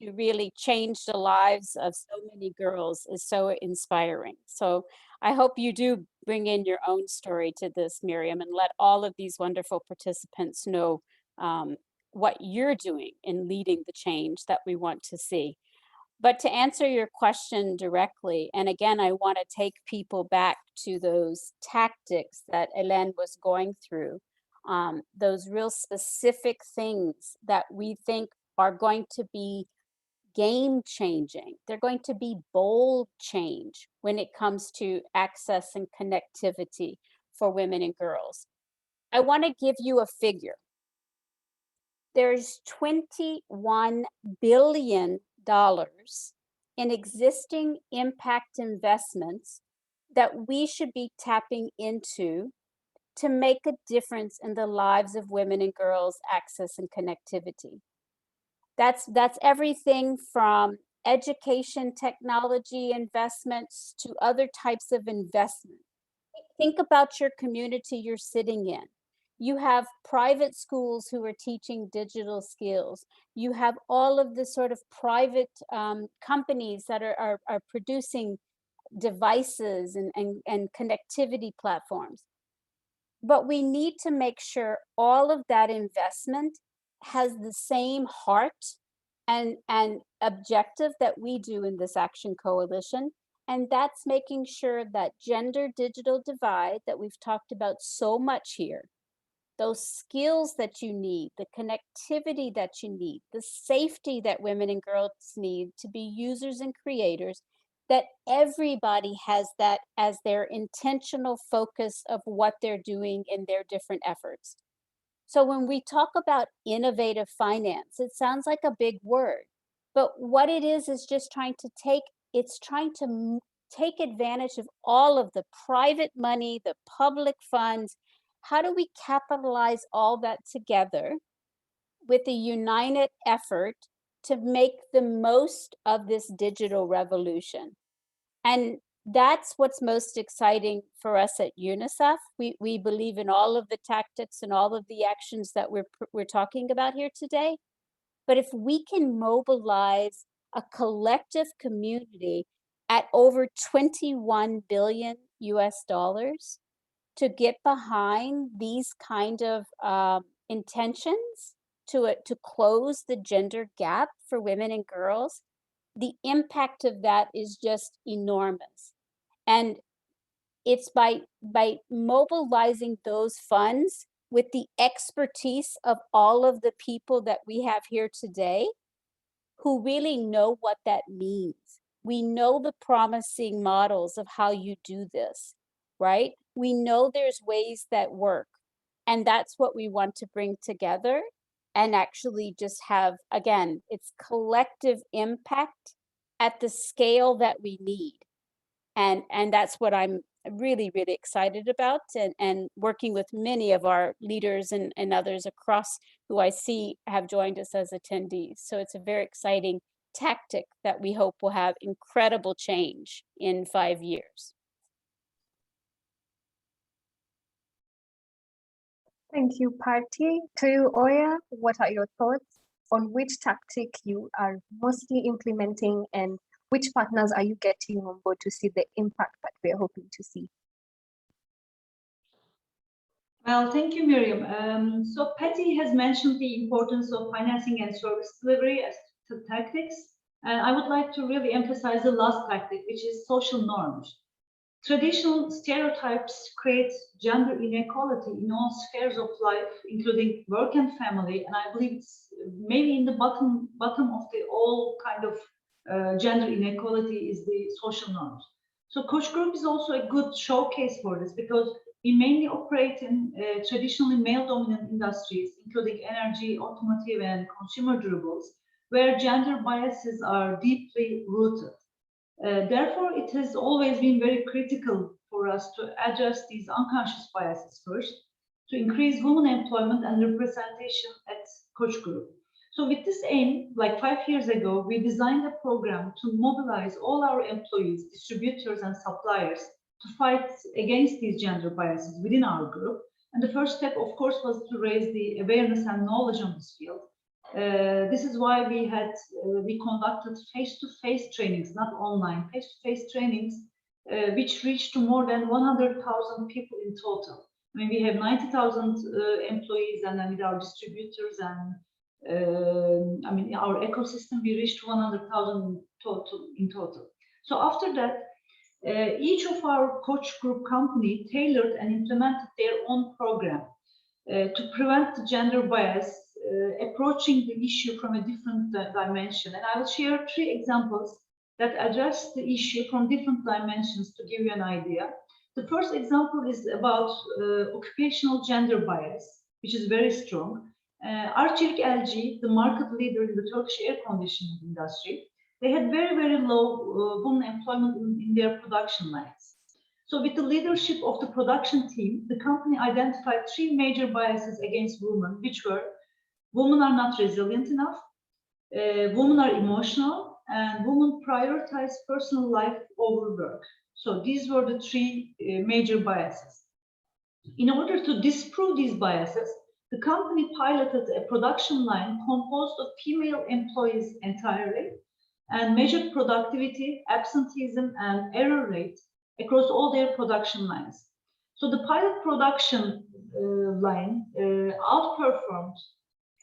to really change the lives of so many girls is so inspiring. So I hope you do bring in your own story to this, Miriam, and let all of these wonderful participants know what you're doing in leading the change that we want to see. But to answer your question directly, and again, I want to take people back to those tactics that Hélène was going through, those real specific things that we think are going to be game changing. They're going to be bold change when it comes to access and connectivity for women and girls. I want to give you a figure. There's $21 billion in existing impact investments that we should be tapping into to make a difference in the lives of women and girls' access and connectivity. That's everything from education technology investments to other types of investment. Think about your community you're sitting in. You have private schools who are teaching digital skills. You have all of the sort of private companies that are producing devices and connectivity platforms. But we need to make sure all of that investment has the same heart and objective that we do in this Action Coalition. And that's making sure that gender digital divide that we've talked about so much here, those skills that you need, the connectivity that you need, the safety that women and girls need to be users and creators, that everybody has that as their intentional focus of what they're doing in their different efforts. So when we talk about innovative finance, it sounds like a big word, but what it is just trying to take advantage of all of the private money, the public funds. How do we capitalize all that together with a united effort to make the most of this digital revolution? And that's what's most exciting for us at UNICEF. We believe in all of the tactics and all of the actions that we're talking about here today. But if we can mobilize a collective community at over $21 billion to get behind these kind of intentions to close the gender gap for women and girls, the impact of that is just enormous. And it's by mobilizing those funds with the expertise of all of the people that we have here today who really know what that means. We know the promising models of how you do this, right? We know there's ways that work, and that's what we want to bring together and actually just have, again, it's collective impact at the scale that we need. And that's what I'm really, really excited about, and working with many of our leaders and others across who I see have joined us as attendees. So it's a very exciting tactic that we hope will have incredible change in 5 years. Thank you, Patty. To you, Oya, what are your thoughts on which tactic you are mostly implementing, and which partners are you getting on board to see the impact that we're hoping to see? Well, thank you, Miriam. So Patty has mentioned the importance of financing and service delivery as tactics. And I would like to really emphasize the last tactic, which is social norms. Traditional stereotypes create gender inequality in all spheres of life, including work and family. And I believe it's maybe in the bottom of the all kind of gender inequality is the social norms. So Koç Group is also a good showcase for this, because we mainly operate in traditionally male-dominant industries, including energy, automotive, and consumer durables, where gender biases are deeply rooted. Therefore, it has always been very critical for us to address these unconscious biases first, to increase women employment and representation at Koç Group. So with this aim, like 5 years ago, we designed a program to mobilize all our employees, distributors, and suppliers to fight against these gender biases within our group. And the first step, of course, was to raise the awareness and knowledge on this field. This is why we conducted face-to-face trainings, not online, face-to-face trainings, which reached to more than 100,000 people in total. I mean, we have 90,000 employees, and then with our distributors and I mean, our ecosystem, we reached 100,000 in total. So after that, each of our Koç Group company tailored and implemented their own program to prevent the gender bias, approaching the issue from a different dimension. And I will share 3 examples that address the issue from different dimensions to give you an idea. The first example is about occupational gender bias, which is very strong. Arçelik LG, the market leader in the Turkish air conditioning industry, they had very, very low women employment in their production lines. So with the leadership of the production team, the company identified 3 major biases against women, which were: women are not resilient enough, women are emotional, and women prioritize personal life over work. So these were the 3 major biases. In order to disprove these biases, the company piloted a production line composed of female employees entirely and measured productivity, absenteeism, and error rate across all their production lines. So the pilot production line outperformed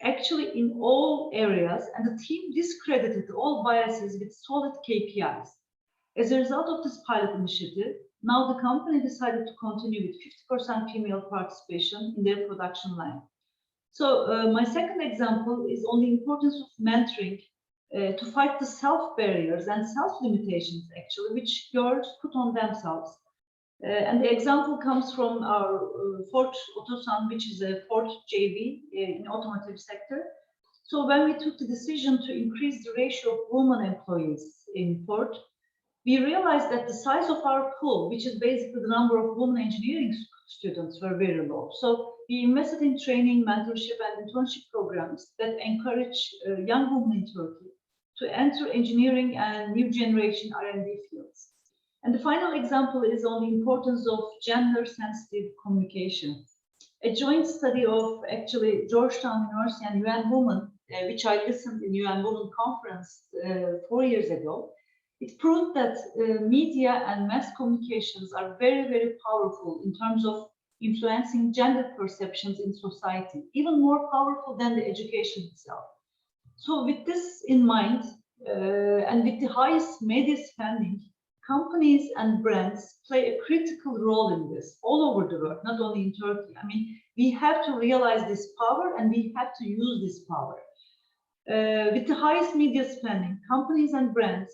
actually in all areas, and the team discredited all biases with solid KPIs. As a result of this pilot initiative, now the company decided to continue with 50% female participation in their production line. So my second example is on the importance of mentoring to fight the self-barriers and self-limitations, actually, which girls put on themselves. And the example comes from our Ford Otosan, which is a Ford JV in automotive sector. So when we took the decision to increase the ratio of women employees in Ford, we realized that the size of our pool, which is basically the number of women engineering students, were very low. So we invested in training, mentorship, and internship programs that encourage young women in Turkey to enter engineering and new generation R&D fields. And the final example is on the importance of gender-sensitive communication. A joint study of actually Georgetown University and UN Women, which I listened in UN Women conference 4 years ago, it proved that media and mass communications are very, very powerful in terms of influencing gender perceptions in society, even more powerful than the education itself. So with this in mind, and with the highest media spending, companies and brands play a critical role in this all over the world, not only in Turkey. I mean, we have to realize this power and we have to use this power. With the highest media spending, companies and brands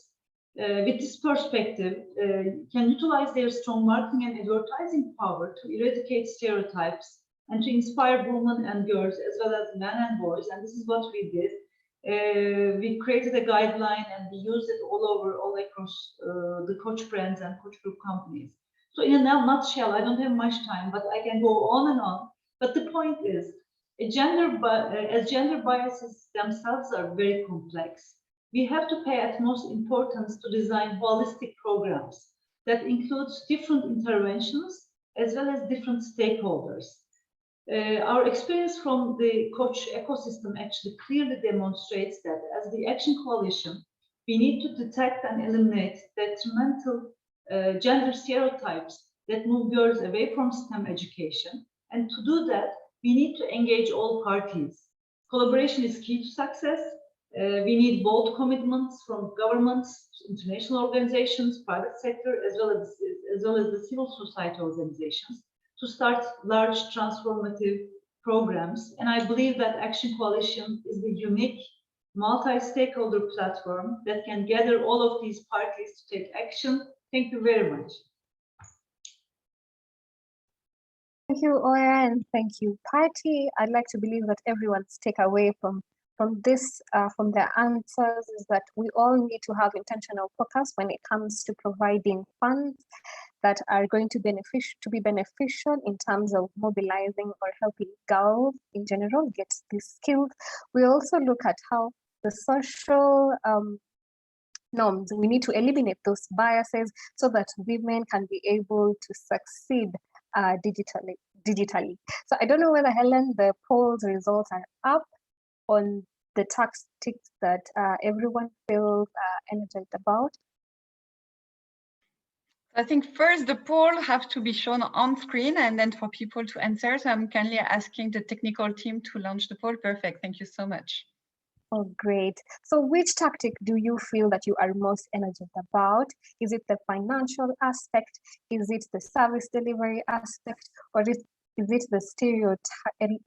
with this perspective can utilize their strong marketing and advertising power to eradicate stereotypes and to inspire women and girls as well as men and boys. And this is what we did. We created a guideline and we used it all across the Koç brands and Koç Group companies. So in a nutshell, I don't have much time, but I can go on and on. But the point is, as gender biases themselves are very complex, we have to pay utmost importance to design holistic programs that includes different interventions as well as different stakeholders. Our experience from the Koç ecosystem actually clearly demonstrates that as the Action Coalition, we need to detect and eliminate detrimental gender stereotypes that move girls away from STEM education. And to do that, we need to engage all parties. Collaboration is key to success. We need bold commitments from governments, international organizations, private sector, as well as the civil society organizations to start large transformative programs. And I believe that Action Coalition is the unique multi-stakeholder platform that can gather all of these parties to take action. Thank you very much. Thank you, Oya, and thank you, Patty. I'd like to believe that everyone's takeaway from their answers is that we all need to have intentional focus when it comes to providing funds that are going to be beneficial in terms of mobilizing or helping girls in general get these skills. We also look at how the social norms, we need to eliminate those biases so that women can be able to succeed digitally. So I don't know whether, Helen, the poll's results are up on the tactics that everyone feels energized about. I think first the poll have to be shown on screen and then for people to answer. So I'm kindly asking the technical team to launch the poll. Perfect. Thank you so much. Oh, great. So which tactic do you feel that you are most energized about? Is it the financial aspect? Is it the service delivery aspect? Or is it the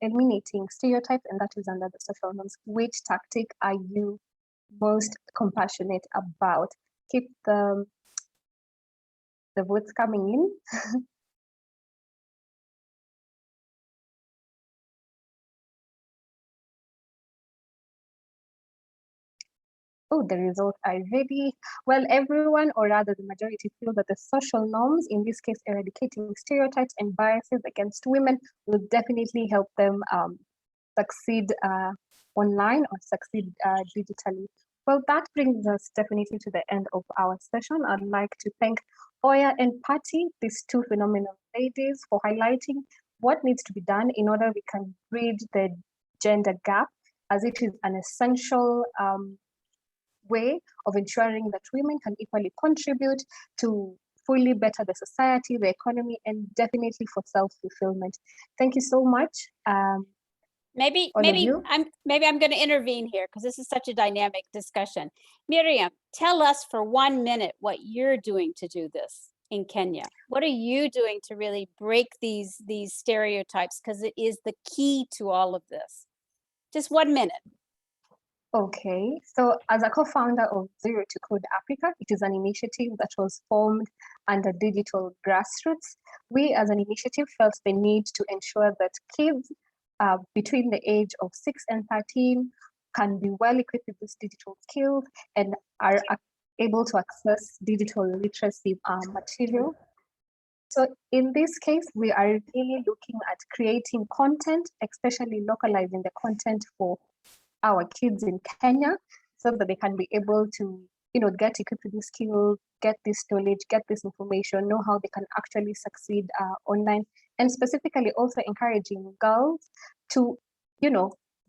eliminating stereotypes, and that is under the social norms? Which tactic are you most compassionate about? Keep the votes coming in. Oh, the results are ready. Well, everyone, or rather the majority, feel that the social norms, in this case, eradicating stereotypes and biases against women, will definitely help them succeed online or succeed digitally. Well, that brings us definitely to the end of our session. I'd like to thank Oya and Patty, these two phenomenal ladies, for highlighting what needs to be done in order we can bridge the gender gap, as it is an essential way of ensuring that women can equally contribute to fully better the society, the economy, and definitely for self-fulfillment. Thank you so much. Maybe I'm going to intervene here because this is such a dynamic discussion. Miriam, tell us for 1 minute what you're doing to do this in Kenya. What are you doing to really break these stereotypes? Because it is the key to all of this. Just 1 minute. Okay, so as a co-founder of Zero to Code Africa, it is an initiative that was formed under digital grassroots. We as an initiative felt the need to ensure that kids between the age of 6 and 13 can be well equipped with these digital skills and are able to access digital literacy material. So in this case, we are really looking at creating content, especially localizing the content for our kids in Kenya, so that they can be able to, get equipped with these skills, get this knowledge, get this information, know how they can actually succeed online, and specifically also encouraging girls to,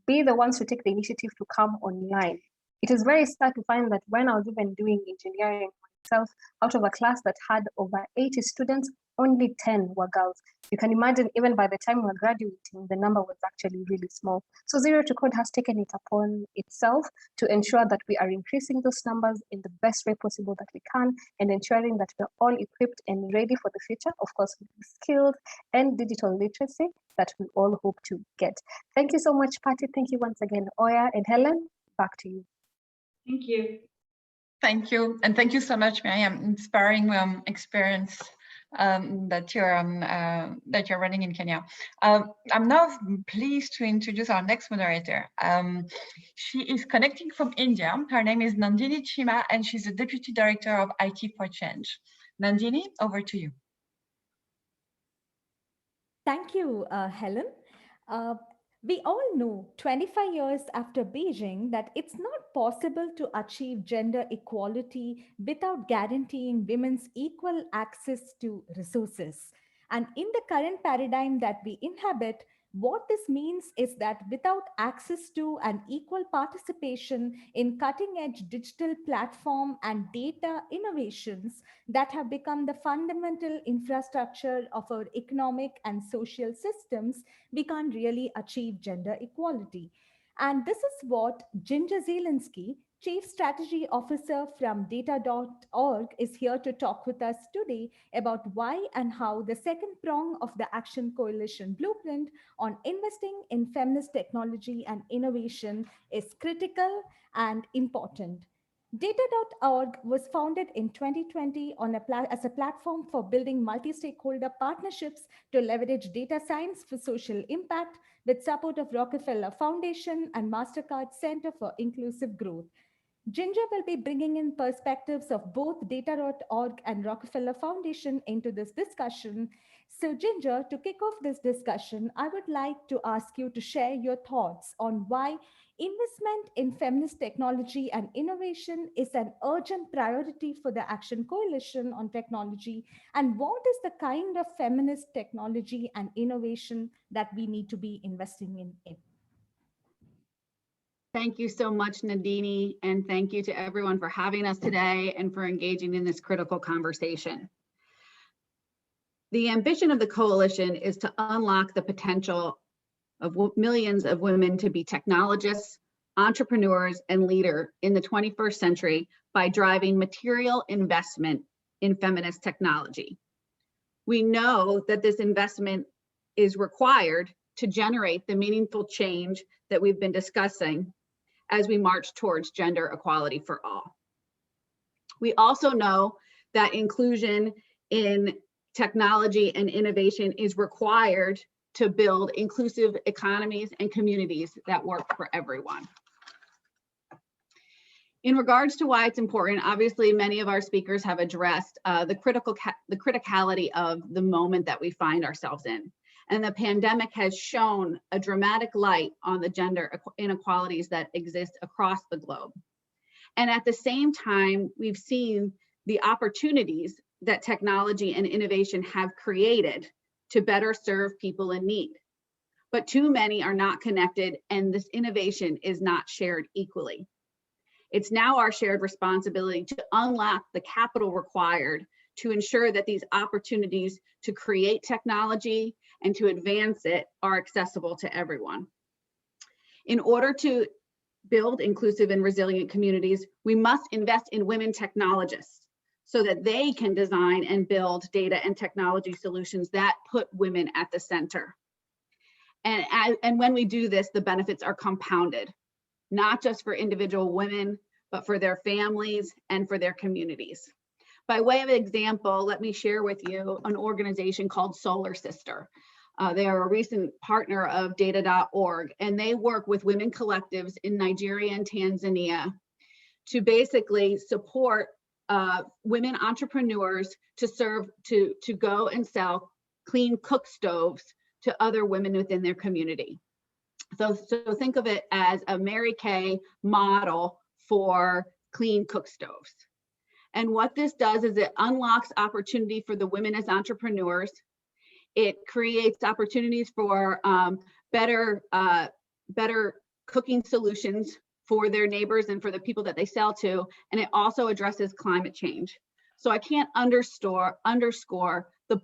be the ones to take the initiative to come online. It is very sad to find that when I was even doing engineering myself, out of a class that had over 80 students, only 10 were girls. You can imagine even by the time we were graduating, the number was actually really small. So Zero to Code has taken it upon itself to ensure that we are increasing those numbers in the best way possible that we can, and ensuring that we're all equipped and ready for the future, of course, with the skills and digital literacy that we all hope to get. Thank you so much, Patty. Thank you once again, Oya and Helen. Back to you. Thank you. Thank you. And thank you so much, Miriam. Inspiring experience that you're running in Kenya. I'm now pleased to introduce our next moderator. She is connecting from India. Her name is Nandini Chima, and she's the Deputy Director of IT for Change. Nandini, over to you. Thank you, Helen. We all know 25 years after Beijing that it's not possible to achieve gender equality without guaranteeing women's equal access to resources. And in the current paradigm that we inhabit, what this means is that without access to and equal participation in cutting-edge digital platform and data innovations that have become the fundamental infrastructure of our economic and social systems, we can't really achieve gender equality. And this is what Ginger Zielinskie, Chief Strategy Officer from Data.org, is here to talk with us today about why and how the second prong of the Action Coalition blueprint on investing in feminist technology and innovation is critical and important. Data.org was founded in 2020 as a platform for building multi-stakeholder partnerships to leverage data science for social impact with support of Rockefeller Foundation and MasterCard Center for Inclusive Growth. Ginger will be bringing in perspectives of both Data.org and Rockefeller Foundation into this discussion. So Ginger, to kick off this discussion, I would like to ask you to share your thoughts on why investment in feminist technology and innovation is an urgent priority for the Action Coalition on Technology, and what is the kind of feminist technology and innovation that we need to be investing in? Thank you so much, Nandini, and thank you to everyone for having us today and for engaging in this critical conversation. The ambition of the coalition is to unlock the potential of millions of women to be technologists, entrepreneurs, and leaders in the 21st century by driving material investment in feminist technology. We know that this investment is required to generate the meaningful change that we've been discussing as we march towards gender equality for all. We also know that inclusion in technology and innovation is required to build inclusive economies and communities that work for everyone. In regards to why it's important, obviously many of our speakers have addressed the criticality of the moment that we find ourselves in. And the pandemic has shown a dramatic light on the gender inequalities that exist across the globe. And at the same time, we've seen the opportunities that technology and innovation have created to better serve people in need. But too many are not connected, and this innovation is not shared equally. It's now our shared responsibility to unlock the capital required to ensure that these opportunities to create technology and to advance it are accessible to everyone. In order to build inclusive and resilient communities, we must invest in women technologists so that they can design and build data and technology solutions that put women at the center. And when we do this, the benefits are compounded, not just for individual women, but for their families and for their communities. By way of example, let me share with you an organization called Solar Sister. They are a recent partner of Data.org, and they work with women collectives in Nigeria and Tanzania to basically support women entrepreneurs to go and sell clean cook stoves to other women within their community. So think of it as a Mary Kay model for clean cook stoves. And what this does is it unlocks opportunity for the women as entrepreneurs. It creates opportunities for better cooking solutions for their neighbors and for the people that they sell to. And it also addresses climate change. So I can't underscore the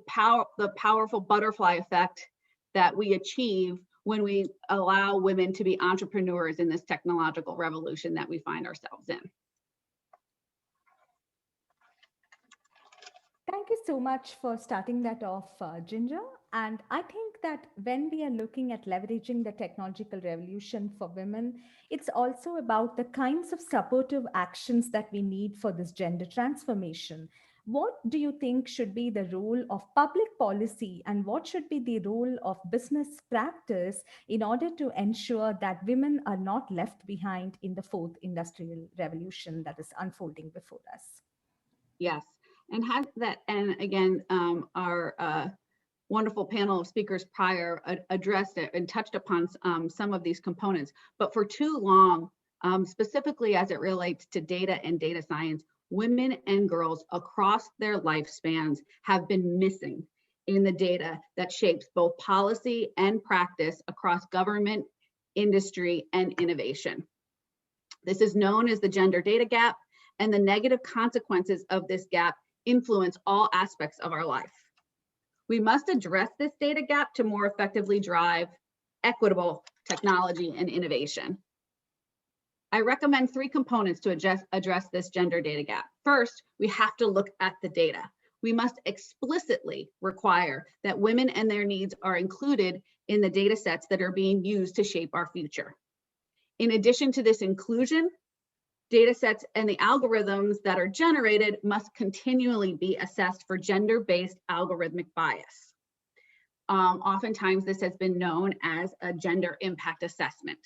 powerful butterfly effect that we achieve when we allow women to be entrepreneurs in this technological revolution that we find ourselves in. Thank you so much for starting that off, Ginger. And I think that when we are looking at leveraging the technological revolution for women, it's also about the kinds of supportive actions that we need for this gender transformation. What do you think should be the role of public policy, and what should be the role of business practice in order to ensure that women are not left behind in the fourth industrial revolution that is unfolding before us? Yes, and again, our wonderful panel of speakers prior addressed it and touched upon some of these components. But for too long, specifically as it relates to data and data science, women and girls across their lifespans have been missing in the data that shapes both policy and practice across government, industry, and innovation. This is known as the gender data gap, and the negative consequences of this gap influence all aspects of our life. We must address this data gap to more effectively drive equitable technology and innovation. I recommend 3 components to address this gender data gap. First, we have to look at the data. We must explicitly require that women and their needs are included in the data sets that are being used to shape our future. In addition to this inclusion, data sets and the algorithms that are generated must continually be assessed for gender-based algorithmic bias. Oftentimes, this has been known as a gender impact assessment.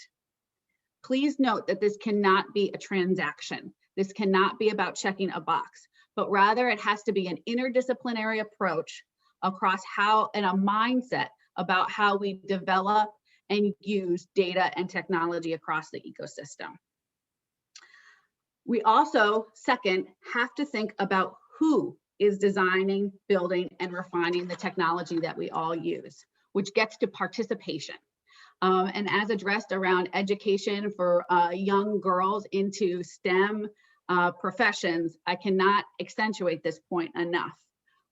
Please note that this cannot be a transaction. This cannot be about checking a box, but rather it has to be an interdisciplinary approach across how and a mindset about how we develop and use data and technology across the ecosystem. We also, second, have to think about who is designing, building, and refining the technology that we all use, which gets to participation. And as addressed around education for young girls into STEM professions, I cannot accentuate this point enough.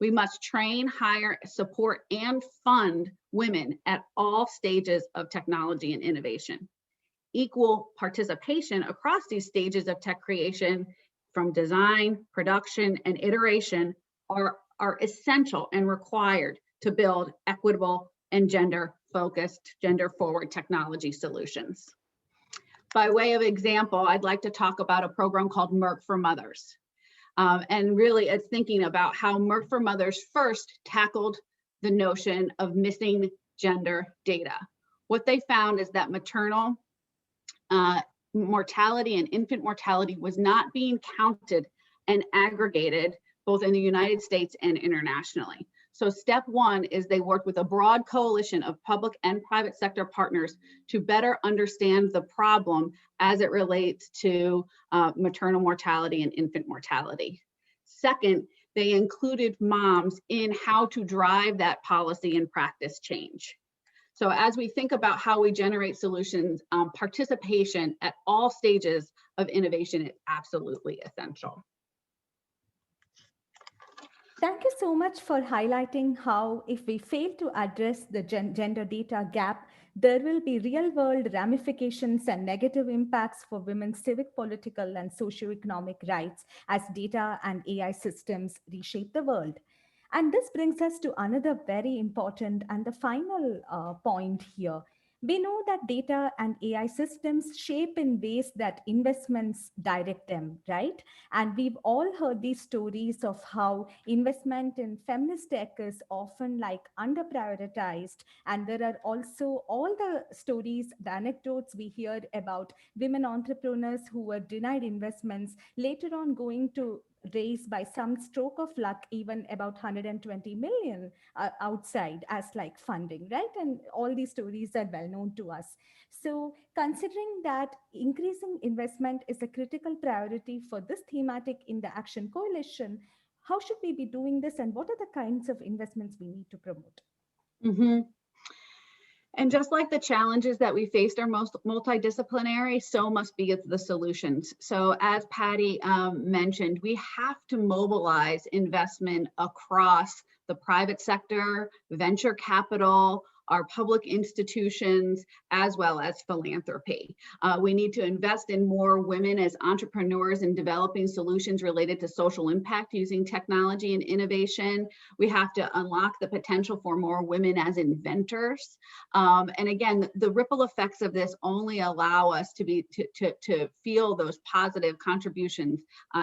We must train, hire, support, and fund women at all stages of technology and innovation. Equal participation across these stages of tech creation, from design, production, and iteration, are essential and required to build equitable and gender-focused, gender-forward technology solutions. By way of example, I'd like to talk about a program called Merck for Mothers. And really it's thinking about how Merck for Mothers first tackled the notion of missing gender data. What they found is that maternal mortality and infant mortality was not being counted and aggregated both in the United States and internationally. So step 1 is they worked with a broad coalition of public and private sector partners to better understand the problem as it relates to maternal mortality and infant mortality. Second, they included moms in how to drive that policy and practice change. So as we think about how we generate solutions, participation at all stages of innovation is absolutely essential. Thank you so much for highlighting how if we fail to address the gender data gap, there will be real-world ramifications and negative impacts for women's civic, political, and socioeconomic rights as data and AI systems reshape the world. And this brings us to another very important and the final point here. We know that data and AI systems shape in ways that investments direct them, right? And we've all heard these stories of how investment in feminist tech is often like under-prioritized. And there are also all the stories, the anecdotes we hear about women entrepreneurs who were denied investments, later on going to raise by some stroke of luck even about 120 million outside as like funding, right? And all these stories are well known to us. So considering that increasing investment is a critical priority for this thematic in the Action Coalition, how should we be doing this and what are the kinds of investments we need to promote? And just like the challenges that we faced are most multidisciplinary, so must be the solutions. So as Patty mentioned, we have to mobilize investment across the private sector, venture capital, our public institutions, as well as philanthropy. We need to invest in more women as entrepreneurs in developing solutions related to social impact using technology and innovation. We have to unlock the potential for more women as inventors. And again, the ripple effects of this only allow us to feel those positive contributions,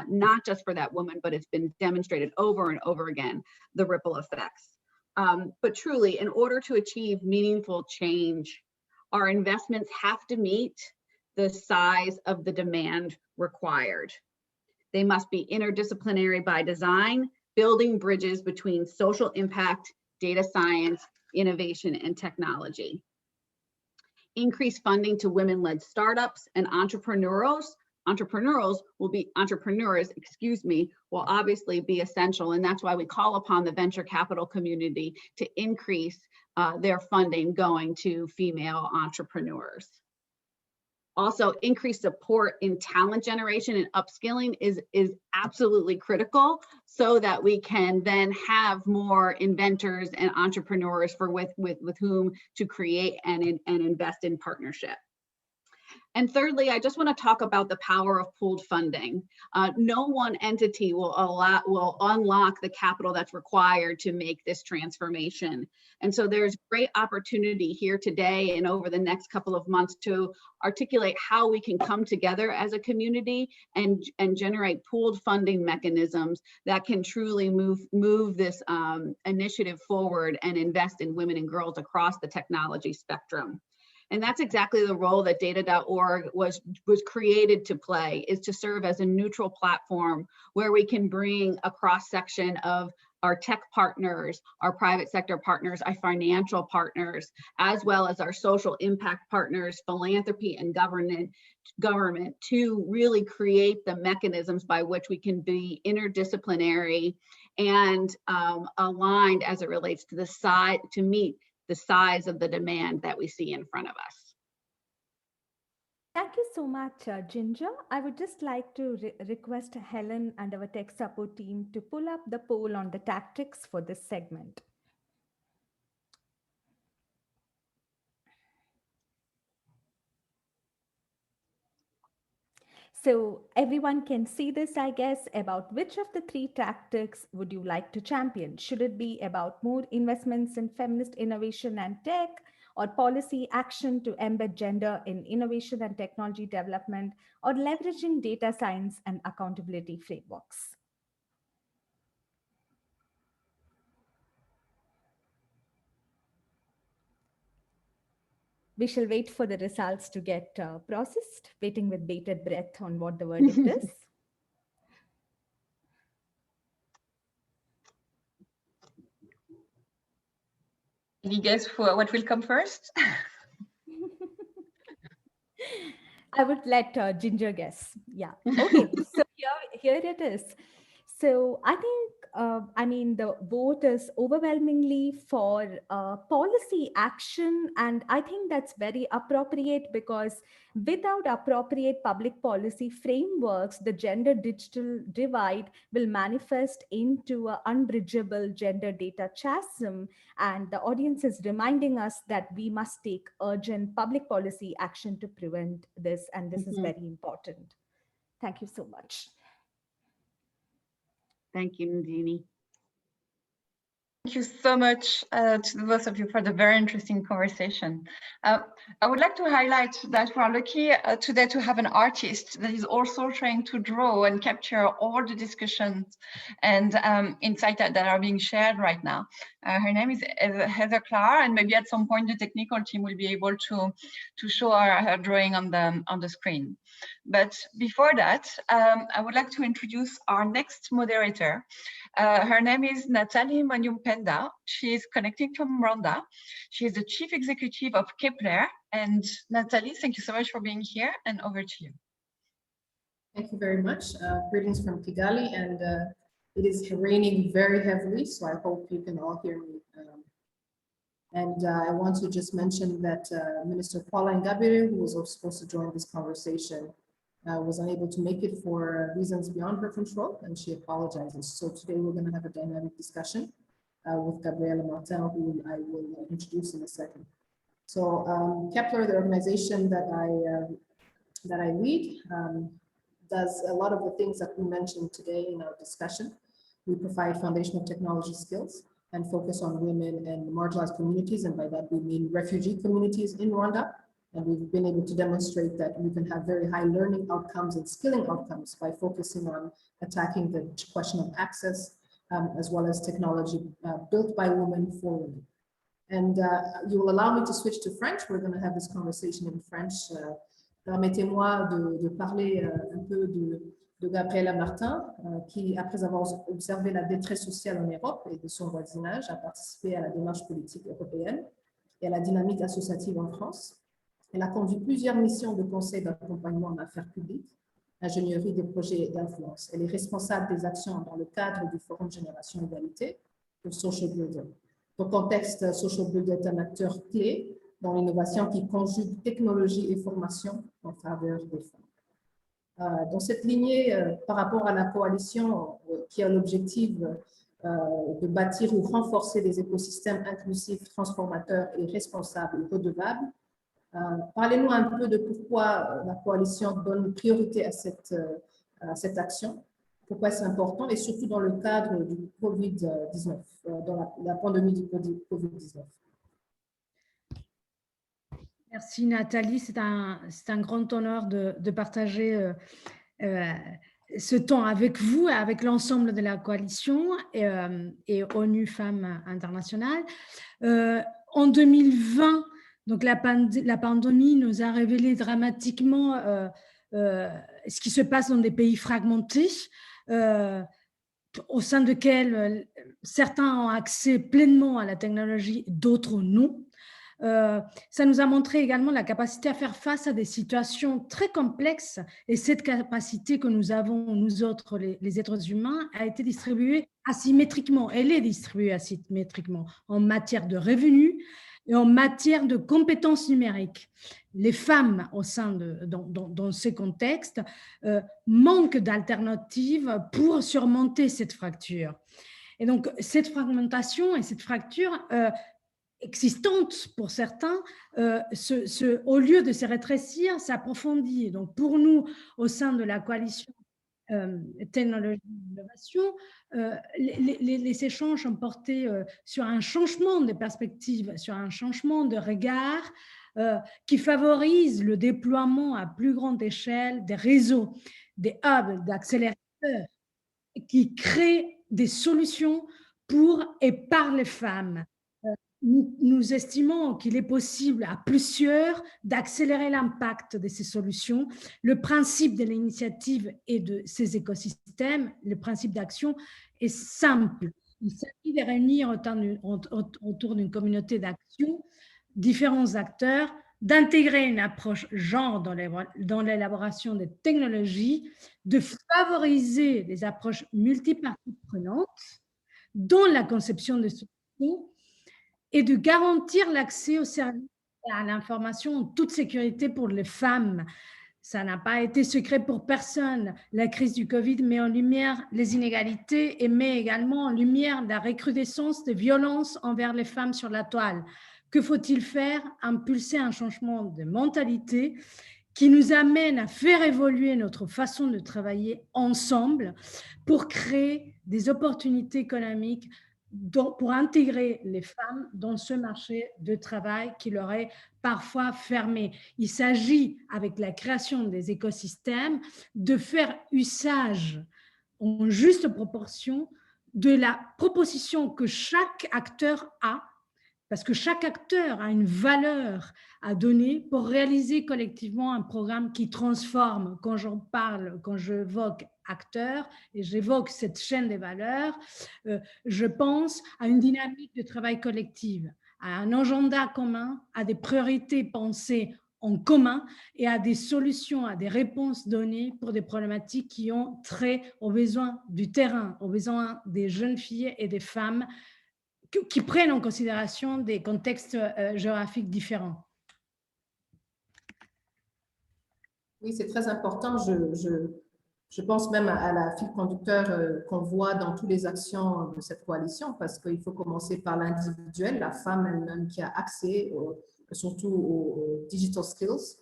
not just for that woman, but it's been demonstrated over and over again, the ripple effects. But truly, in order to achieve meaningful change, our investments have to meet the size of the demand required. They must be interdisciplinary by design, building bridges between social impact, data science, innovation, and technology. Increase funding to women-led startups and entrepreneurs will obviously be essential, and that's why we call upon the venture capital community to increase their funding going to female entrepreneurs. Also, increased support in talent generation and upskilling is absolutely critical, so that we can then have more inventors and entrepreneurs with whom to create and invest in partnership. And thirdly, I just want to talk about the power of pooled funding. No one entity will unlock the capital that's required to make this transformation. And so there's great opportunity here today and over the next couple of months to articulate how we can come together as a community and generate pooled funding mechanisms that can truly move this initiative forward and invest in women and girls across the technology spectrum. And that's exactly the role that data.org was created to play, is to serve as a neutral platform where we can bring a cross-section of our tech partners, our private sector partners, our financial partners, as well as our social impact partners, philanthropy and government to really create the mechanisms by which we can be interdisciplinary and aligned as it relates to the side to meet the size of the demand that we see in front of us. Thank you so much, Ginger. I would just like to request Helen and our tech support team to pull up the poll on the tactics for this segment. So everyone can see this, I guess, about which of the 3 tactics would you like to champion? Should it be about more investments in feminist innovation and tech, or policy action to embed gender in innovation and technology development, or leveraging data science and accountability frameworks? We shall wait for the results to get processed, waiting with bated breath on what the verdict is. Any guess for what will come first? I would let Ginger guess. Yeah. Okay. So here it is. So I think, I mean, the vote is overwhelmingly for policy action. And I think that's very appropriate, because without appropriate public policy frameworks, the gender digital divide will manifest into an unbridgeable gender data chasm. And the audience is reminding us that we must take urgent public policy action to prevent this. And this is very important. Thank you so much. Thank you, Nandini. Thank you so much to the both of you for the very interesting conversation. I would like to highlight that we are lucky today to have an artist that is also trying to draw and capture all the discussions and insights that are being shared right now. Her name is Heather Clark, and maybe at some point the technical team will be able to show her drawing on the screen. But before that, I would like to introduce our next moderator. Her name is Nathalie Munyampenda. She is connecting from Rwanda. She is the Chief Executive of Kepler. And Nathalie, thank you so much for being here, and over to you. Thank you very much. Greetings from Kigali, and it is raining very heavily, so I hope you can all hear me. I want to just mention that Minister Paula Ingabire, who was supposed to join this conversation, was unable to make it for reasons beyond her control, and she apologizes. So today we're going to have a dynamic discussion with Gabriela, who I will introduce in a second. So Kepler, the organization that I lead, does a lot of the things that we mentioned today in our discussion. We provide foundational technology skills and focus on women and marginalized communities, and by that we mean refugee communities in Rwanda. And we've been able to demonstrate that we can have very high learning outcomes and skilling outcomes by focusing on attacking the question of access, as well as technology built by women for women. And you will allow me to switch to French. We're going to have this conversation in French. Permettez-moi de parler un peu de Gabriela Martin, qui, après avoir observé la détresse sociale en Europe et de son voisinage, a participé à la démarche politique européenne et à la dynamique associative en France. Elle a conduit plusieurs missions de conseil d'accompagnement en affaires publiques, ingénierie des projets d'influence. Elle est responsable des actions dans le cadre du Forum Génération Egalité pour Social Builder. Dans le contexte, Social Builder est un acteur clé dans l'innovation qui conjugue technologie et formation en faveur des femmes. Dans cette lignée, par rapport à la coalition qui a l'objectif de bâtir ou renforcer des écosystèmes inclusifs, transformateurs et responsables et redevables, parlez-nous un peu de pourquoi la coalition donne priorité à cette action, pourquoi c'est important et surtout dans le cadre du Covid-19, dans la pandémie du Covid-19. Merci Nathalie, c'est un grand honneur de partager ce temps avec vous, avec l'ensemble de la coalition et ONU Femmes Internationales. En 2020, donc la pandémie nous a révélé dramatiquement ce qui se passe dans des pays fragmentés, au sein desquels certains ont accès pleinement à la technologie, d'autres non. Ça nous a montré également la capacité à faire face à des situations très complexes et cette capacité que nous avons, nous autres, les êtres humains, a été distribuée asymétriquement. Elle est distribuée asymétriquement en matière de revenus et en matière de compétences numériques. Les femmes au sein dans ces contextes manquent d'alternatives pour surmonter cette fracture. Et donc, cette fragmentation et cette fracture existante pour certains, au lieu de se rétrécir, s'approfondit. Donc, pour nous, au sein de la coalition technologie et innovation, les échanges ont porté sur un changement de perspective, sur un changement de regard qui favorise le déploiement à plus grande échelle des réseaux, des hubs, d'accélérateurs qui créent des solutions pour et par les femmes. Nous estimons qu'il est possible à plusieurs d'accélérer l'impact de ces solutions. Le principe de l'initiative et de ces écosystèmes, le principe d'action est simple. Il s'agit de réunir autour d'une communauté d'action différents acteurs, d'intégrer une approche genre dans l'élaboration des technologies, de favoriser des approches multiparties prenantes dans la conception de solutions et de garantir l'accès aux services et à l'information en toute sécurité pour les femmes. Ça n'a pas été secret pour personne. La crise du Covid met en lumière les inégalités et met également en lumière la recrudescence des violences envers les femmes sur la toile. Que faut-il faire? Impulser un changement de mentalité qui nous amène à faire évoluer notre façon de travailler ensemble pour créer des opportunités économiques pour intégrer les femmes dans ce marché de travail qui leur est parfois fermé. Il s'agit, avec la création des écosystèmes, de faire usage en juste proportion de la proposition que chaque acteur a, parce que chaque acteur a une valeur à donner pour réaliser collectivement un programme qui transforme. Quand j'en parle, quand j'évoque acteur et j'évoque cette chaîne des valeurs, je pense à une dynamique de travail collective, à un agenda commun, à des priorités pensées en commun et à des solutions, à des réponses données pour des problématiques qui ont trait aux besoins du terrain, aux besoins des jeunes filles et des femmes qui prennent en considération des contextes géographiques différents. Oui, c'est très important. Je pense même à la file conducteur qu'on voit dans toutes les actions de cette coalition, parce qu'il faut commencer par l'individuel, la femme elle-même qui a accès surtout aux digital skills.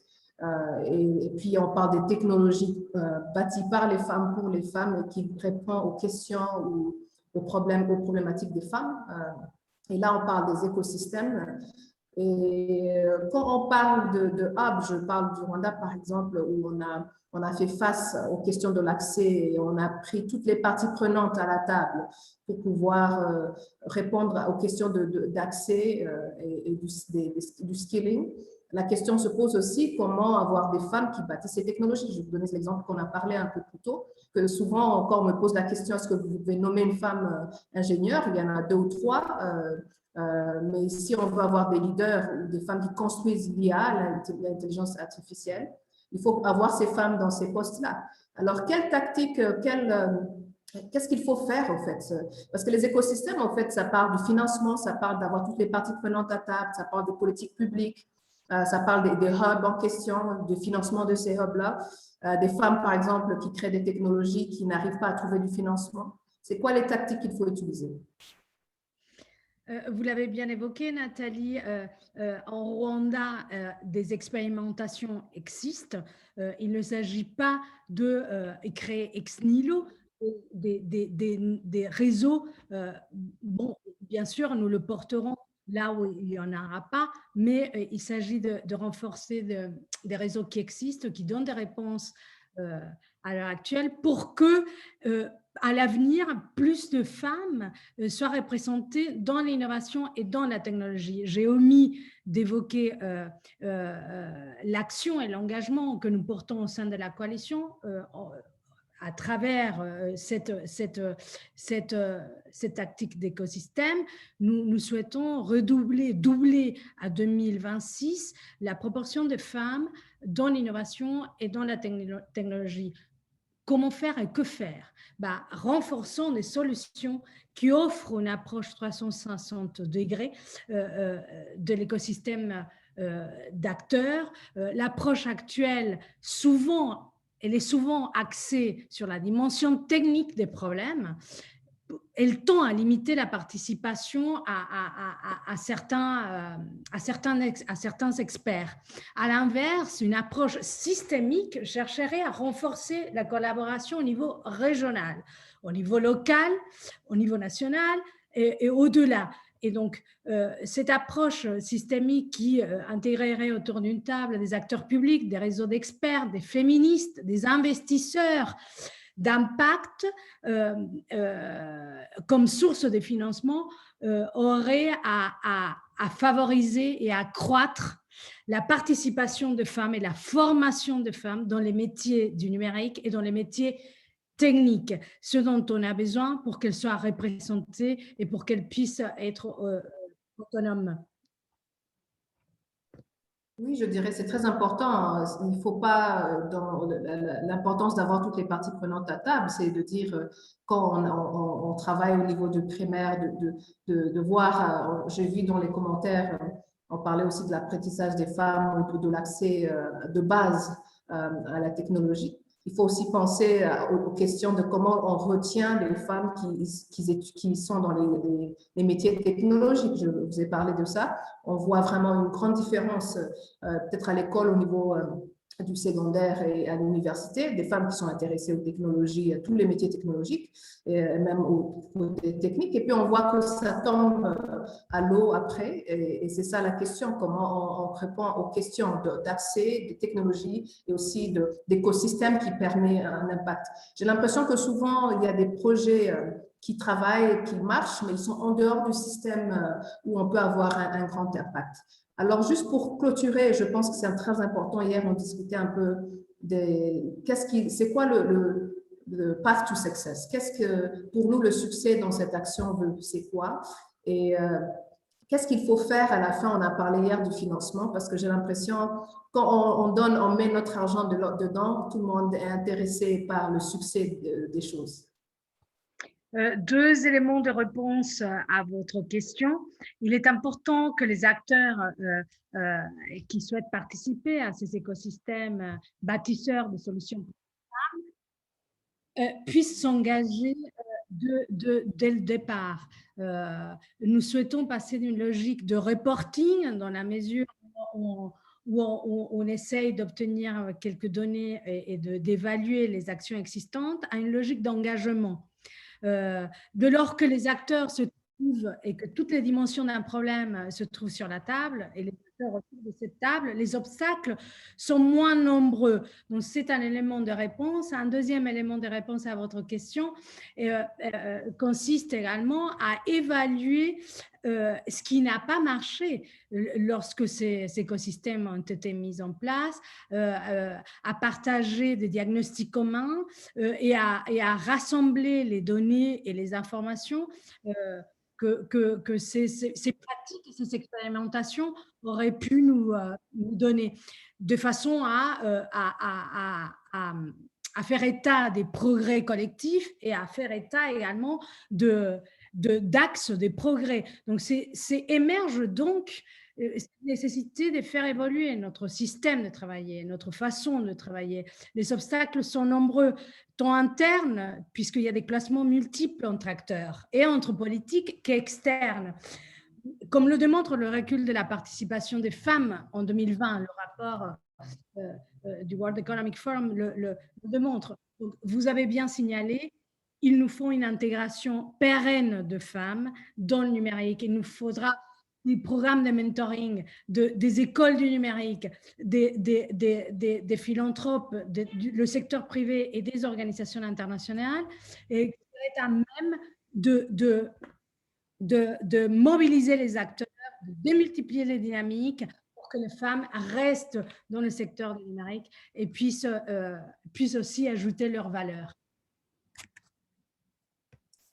Et puis, on parle des technologies bâties par les femmes pour les femmes et qui répondent aux questions ou aux problématiques des femmes. Et là, on parle des écosystèmes. Et quand on parle de hub, je parle du Rwanda, par exemple, où on a fait face aux questions de l'accès et on a pris toutes les parties prenantes à la table pour pouvoir répondre aux questions d'accès et du skilling. La question se pose aussi comment avoir des femmes qui bâtissent ces technologies. Je vais vous donner l'exemple qu'on a parlé un peu plus tôt, que souvent encore on me pose la question, est-ce que vous pouvez nommer une femme ingénieure? Il y en a 2 ou 3. Mais si on veut avoir des leaders ou des femmes qui construisent l'IA, l'intelligence artificielle, il faut avoir ces femmes dans ces postes-là. Alors, quelle tactique, quelle Qu'est-ce qu'il faut faire, en fait? Parce que les écosystèmes, en fait, ça parle du financement, ça parle d'avoir toutes les parties prenantes à table, ça parle des politiques publiques, ça parle des hubs en question, du financement de ces hubs-là, des femmes, par exemple, qui créent des technologies qui n'arrivent pas à trouver du financement. C'est quoi les tactiques qu'il faut utiliser? Vous l'avez bien évoqué, Nathalie, en Rwanda, des expérimentations existent. Il ne s'agit pas de créer ex nihilo des réseaux. Bon, bien sûr, nous le porterons là où il n'y en aura pas, mais il s'agit de renforcer des réseaux qui existent, qui donnent des réponses à l'heure actuelle pour que à l'avenir, plus de femmes soient représentées dans l'innovation et dans la technologie. J'ai omis d'évoquer l'action et l'engagement que nous portons au sein de la coalition à travers cette tactique d'écosystème. Nous souhaitons doubler à 2026 la proportion de femmes dans l'innovation et dans la technologie. Comment faire et que faire? Renforçons des solutions qui offrent une approche 360 degrés de l'écosystème d'acteurs. L'approche actuelle, elle est souvent axée sur la dimension technique des problèmes. Elle tend à limiter la participation à certains experts. À l'inverse, une approche systémique chercherait à renforcer la collaboration au niveau régional, au niveau local, au niveau national et au-delà. Et donc, cette approche systémique qui intégrerait autour d'une table des acteurs publics, des réseaux d'experts, des féministes, des investisseurs, d'impact comme source de financement aurait à favoriser et à accroître la participation de femmes et la formation de femmes dans les métiers du numérique et dans les métiers techniques, ce dont on a besoin pour qu'elles soient représentées et pour qu'elles puissent être autonomes. Oui, je dirais c'est très important. Il ne faut pas, dans l'importance d'avoir toutes les parties prenantes à table, c'est de dire quand on travaille au niveau de primaire, de voir, j'ai vu dans les commentaires, on parlait aussi de l'apprentissage des femmes ou de l'accès de base à la technologie. Il faut aussi penser aux questions de comment on retient les femmes qui sont dans les métiers technologiques. Je vous ai parlé de ça. On voit vraiment une grande différence, peut-être à l'école au niveau du secondaire et à l'université, des femmes qui sont intéressées aux technologies, à tous les métiers technologiques, et même aux côtés techniques. Et puis, on voit que ça tombe à l'eau après. Et c'est ça la question, comment on répond aux questions d'accès, de technologie et aussi d'écosystèmes qui permettent un impact. J'ai l'impression que souvent, il y a des projets qui travaillent, qui marchent, mais ils sont en dehors du système où on peut avoir un grand impact. Alors, juste pour clôturer, je pense que c'est très important. Hier, on discutait un peu c'est quoi le path to success? Qu'est-ce que, pour nous, le succès dans cette action, c'est quoi? Et qu'est-ce qu'il faut faire à la fin? On a parlé hier du financement parce que j'ai l'impression, quand on met notre argent dedans, tout le monde est intéressé par le succès des choses. Deux éléments de réponse à votre question. Il est important que les acteurs qui souhaitent participer à ces écosystèmes bâtisseurs de solutions puissent s'engager dès le départ. Nous souhaitons passer d'une logique de reporting dans la mesure où on essaye d'obtenir quelques données et d'évaluer les actions existantes à une logique d'engagement. De lors que les acteurs se trouvent et que toutes les dimensions d'un problème se trouvent sur la table et les acteurs autour de cette table, les obstacles sont moins nombreux. Donc, c'est un élément de réponse. Un deuxième élément de réponse à votre question consiste également à évaluer ce qui n'a pas marché lorsque ces écosystèmes ont été mis en place, à partager des diagnostics communs et à rassembler les données et les informations que ces pratiques et ces expérimentations auraient pu nous donner, de façon à à faire état des progrès collectifs et à faire état également d'axes des progrès. Donc, émerge donc cette nécessité de faire évoluer notre système de travailler, notre façon de travailler. Les obstacles sont nombreux, tant internes, puisqu'il y a des classements multiples entre acteurs, et entre politiques qu'externes. Comme le démontre le recul de la participation des femmes en 2020, le rapport du World Economic Forum le démontre. Donc, vous avez bien signalé, il nous faut une intégration pérenne de femmes dans le numérique. Il nous faudra des programmes de mentoring, des écoles du numérique, des philanthropes, le secteur privé et des organisations internationales, et qui seraient à même de mobiliser les acteurs, de démultiplier les dynamiques pour que les femmes restent dans le secteur du numérique et puissent aussi ajouter leur valeur.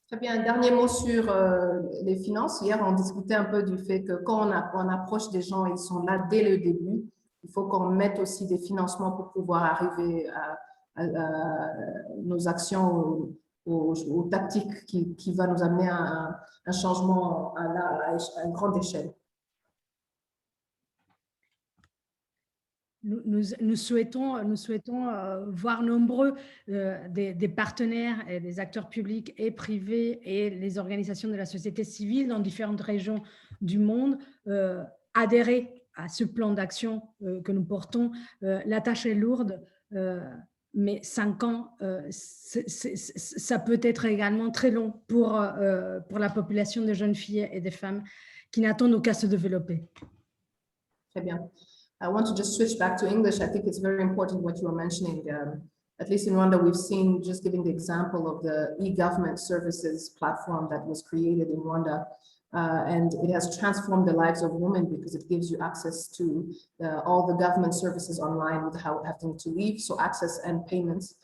Très bien, un dernier mot sur les finances. Hier, on discutait un peu du fait que quand on approche des gens, ils sont là dès le début. Il faut qu'on mette aussi des financements pour pouvoir arriver à nos actions, aux tactiques qui va nous amener à un changement à une grande échelle. Nous souhaitons voir nombreux des partenaires et des acteurs publics et privés et les organisations de la société civile dans différentes régions du monde adhérer à ce plan d'action que nous portons. La tâche est lourde, mais 5 ans, ça peut être également très long pour la population de jeunes filles et des femmes qui n'attendent qu'à se développer. Très bien. I want to just switch back to English. I think it's very important what you were mentioning. At least in Rwanda, we've seen, just giving the example of the e-government services platform that was created in Rwanda. And it has transformed the lives of women because it gives you access to all the government services online without having to leave. So access and payments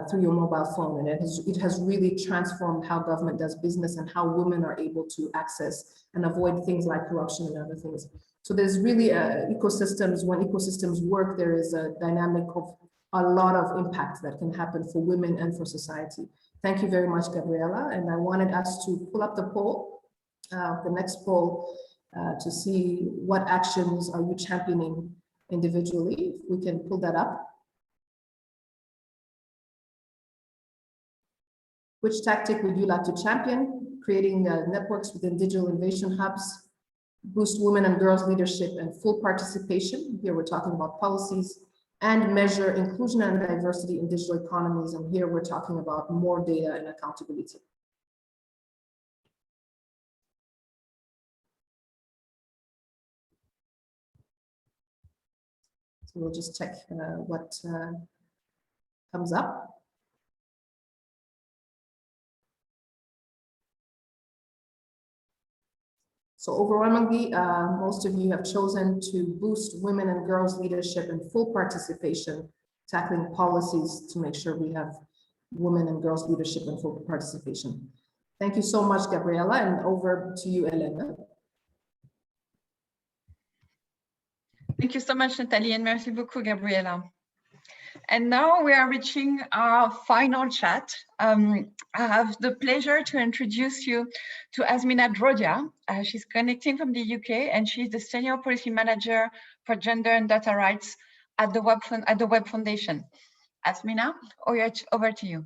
through your mobile phone. And it has really transformed how government does business and how women are able to access and avoid things like corruption and other things. So there's really ecosystems. When ecosystems work, there is a dynamic of a lot of impact that can happen for women and for society. Thank you very much, Gabriela. And I wanted us to pull up the poll, the next poll, to see what actions are you championing individually. If we can pull that up. Which tactic would you like to champion? Creating networks within digital innovation hubs, boost women and girls leadership and full participation. Here we're talking about policies, and measure inclusion and diversity in digital economies. And here we're talking about more data and accountability. So we'll just check what comes up. So overwhelmingly, most of you have chosen to boost women and girls leadership and full participation, tackling policies to make sure we have women and girls leadership and full participation. Thank you so much, Gabriela, and over to you, Elena. Thank you so much, Nathalie, and merci beaucoup, Gabriela. And now we are reaching our final chat. I have the pleasure to introduce you to Azmina Dhrodia. She's connecting from the UK, and she's the Senior Policy Manager for Gender and Data Rights at the Web Foundation. Azmina, over to you.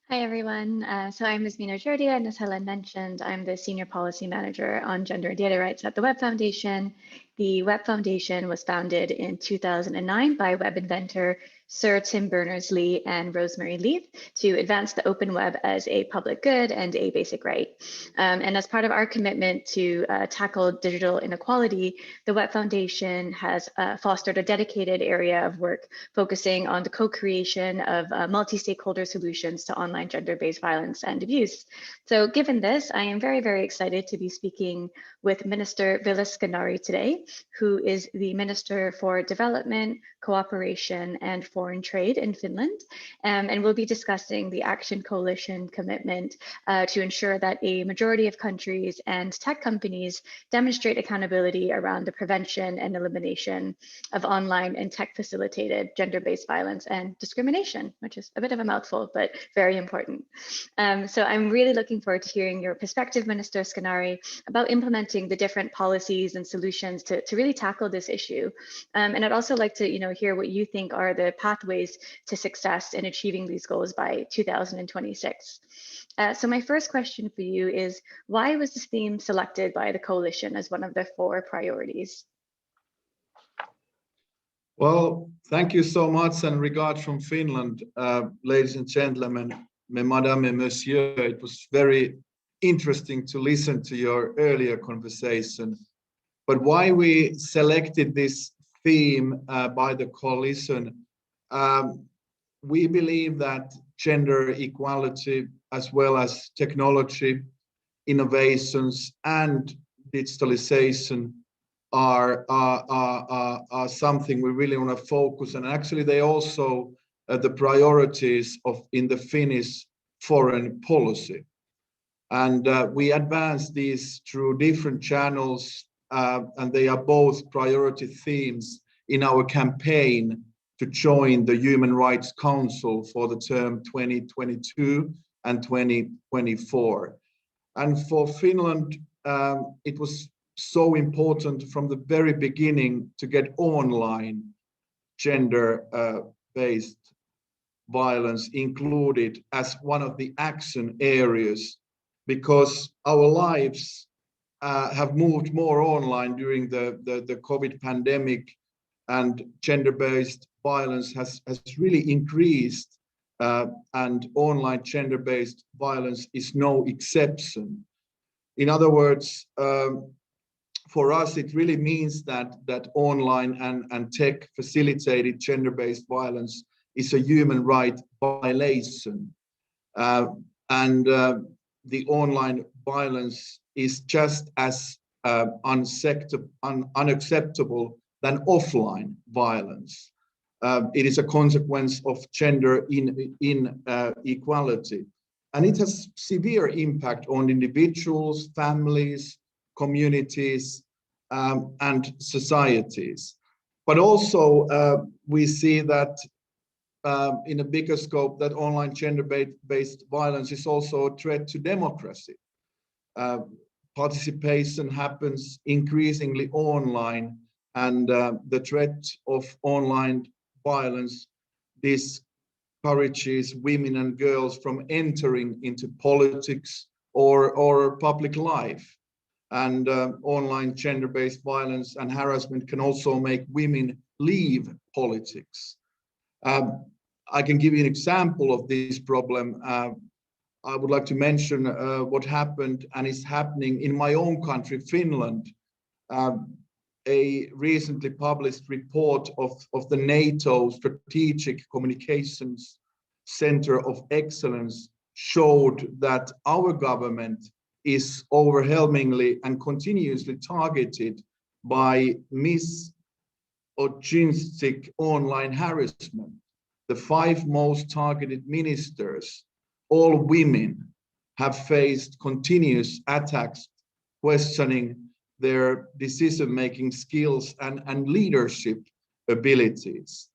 Hi, everyone. So I'm Azmina Dhrodia, and as Helen mentioned, I'm the Senior Policy Manager on Gender and Data Rights at the Web Foundation. The Web Foundation was founded in 2009 by web inventor Sir Tim Berners-Lee and Rosemary Leith to advance the open web as a public good and a basic right. And as part of our commitment to tackle digital inequality, the Web Foundation has fostered a dedicated area of work focusing on the co-creation of multi-stakeholder solutions to online gender-based violence and abuse. So given this, I am very, very excited to be speaking with Minister Ville Skinnari today. Skinnari, who is the Minister for Development, Cooperation and Foreign Trade in Finland. And we'll be discussing the Action Coalition commitment to ensure that a majority of countries and tech companies demonstrate accountability around the prevention and elimination of online and tech facilitated gender-based violence and discrimination, which is a bit of a mouthful, but very important. So I'm really looking forward to hearing your perspective, Minister Skinnari, about implementing the different policies and solutions to really tackle this issue. And I'd also like to hear what you think are the pathways to success in achieving these goals by 2026. So my first question for you is, why was this theme selected by the coalition as one of the 4 priorities? Well, thank you so much, and regards from Finland, ladies and gentlemen, madame et monsieur. It was very interesting to listen to your earlier conversation. But why we selected this theme by the coalition, we believe that gender equality, as well as technology, innovations and digitalization are something we really want to focus on. Actually, they also the priorities in the Finnish foreign policy. And we advance these through different channels, and they are both priority themes in our campaign to join the Human Rights Council for the term 2022 and 2024. And for Finland, it was so important from the very beginning to get online gender-based violence included as one of the action areas, because our lives have moved more online during the COVID pandemic, and gender-based violence has really increased, and online gender-based violence is no exception. In other words, for us, it really means that online and tech facilitated gender-based violence is a human right violation. And the online violence is just as unacceptable than offline violence. It is a consequence of gender inequality. And it has severe impact on individuals, families, communities, and societies. But also we see that in a bigger scope, that online gender-based violence is also a threat to democracy. Participation happens increasingly online, and the threat of online violence discourages women and girls from entering into politics or public life. And online gender-based violence and harassment can also make women leave politics. I can give you an example of this problem. I would like to mention what happened and is happening in my own country, Finland. A recently published report of the NATO Strategic Communications Center of Excellence showed that our government is overwhelmingly and continuously targeted by misogynistic online harassment. The 5 most targeted ministers, all women, have faced continuous attacks questioning their decision-making skills and leadership abilities.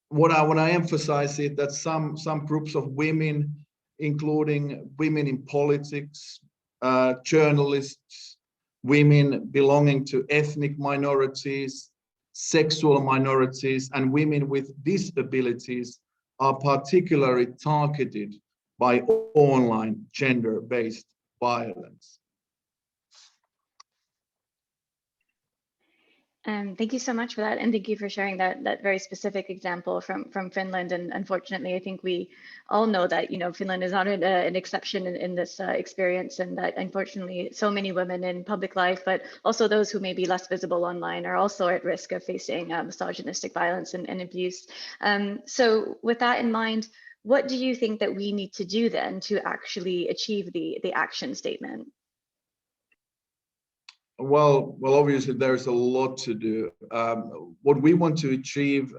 What I emphasize is that some groups of women, including women in politics, journalists, women belonging to ethnic minorities, sexual minorities, and women with disabilities, are particularly targeted by online gender-based violence. Thank you so much for that, and thank you for sharing that very specific example from Finland. And unfortunately, I think we all know that Finland is not an exception in this experience, and that unfortunately so many women in public life, but also those who may be less visible online, are also at risk of facing misogynistic violence and abuse. So with that in mind, what do you think that we need to do then to actually achieve the action statement? Well, obviously there's a lot to do. What we want to achieve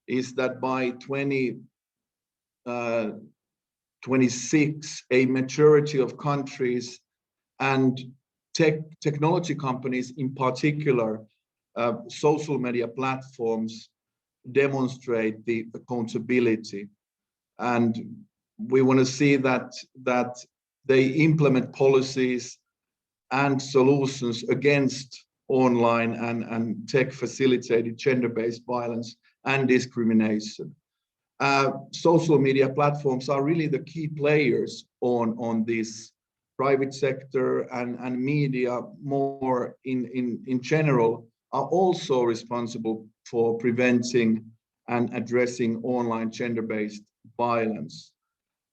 is that by 2026, a majority of countries and technology companies in particular, social media platforms, demonstrate the accountability. And we want to see that they implement policies and solutions against online and tech-facilitated gender-based violence and discrimination. Social media platforms are really the key players on this. Private sector and media more in general are also responsible for preventing and addressing online gender-based violence.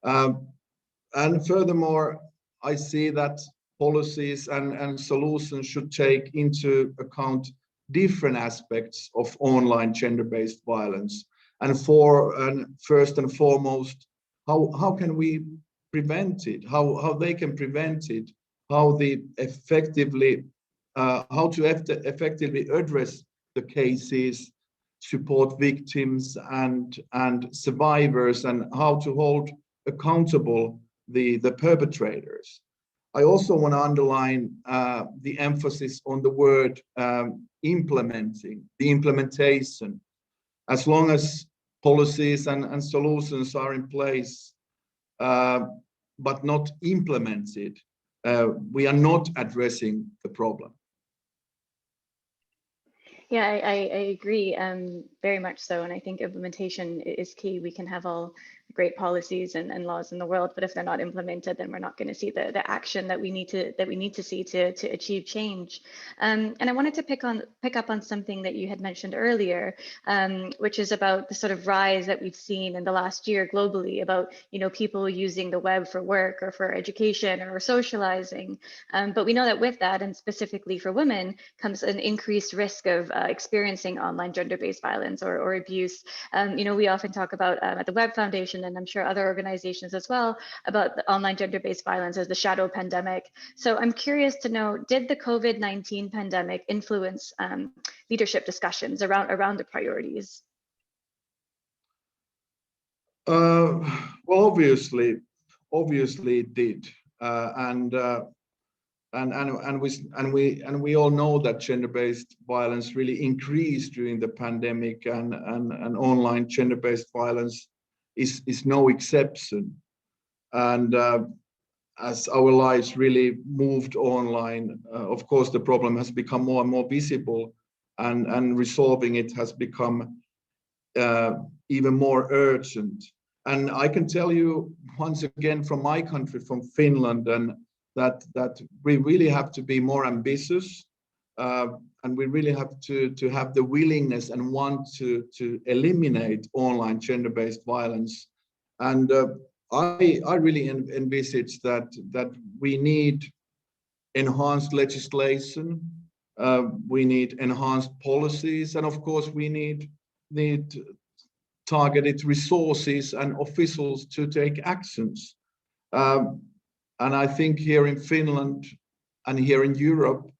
And furthermore, I see that policies and solutions should take into account different aspects of online gender-based violence. And first and foremost, how can we prevent it? How they can prevent it? How to effectively address the cases, support victims and survivors, and how to hold accountable the perpetrators. I also want to underline the emphasis on the word implementing, the implementation. As long as policies and solutions are in place, but not implemented, we are not addressing the problem. Yeah, I agree very much so. And I think implementation is key. We can have all great policies and laws in the world, but if they're not implemented, then we're not going to see the action that we need to see to achieve change. And I wanted to pick up on something that you had mentioned earlier, which is about the sort of rise that we've seen in the last year globally about, you know, people using the web for work or for education or socializing. But we know that with that, and specifically for women, comes an increased risk of experiencing online gender-based violence or abuse. You know, we often talk about at the Web Foundation, and I'm sure other organizations as well, about the online gender-based violence as the shadow pandemic. So I'm curious to know, did the COVID-19 pandemic influence leadership discussions around the priorities? Well, obviously it did, and we all know that gender-based violence really increased during the pandemic, and online gender-based violence is no exception. And as our lives really moved online, of course, the problem has become more and more visible, and resolving it has become even more urgent. And I can tell you once again from my country, from Finland, and that we really have to be more ambitious, and we really have to have the willingness and want to eliminate online gender-based violence. And I really envisage that we need enhanced legislation, we need enhanced policies, and of course we need targeted resources and officials to take actions. And I think here in Finland and here in Europe,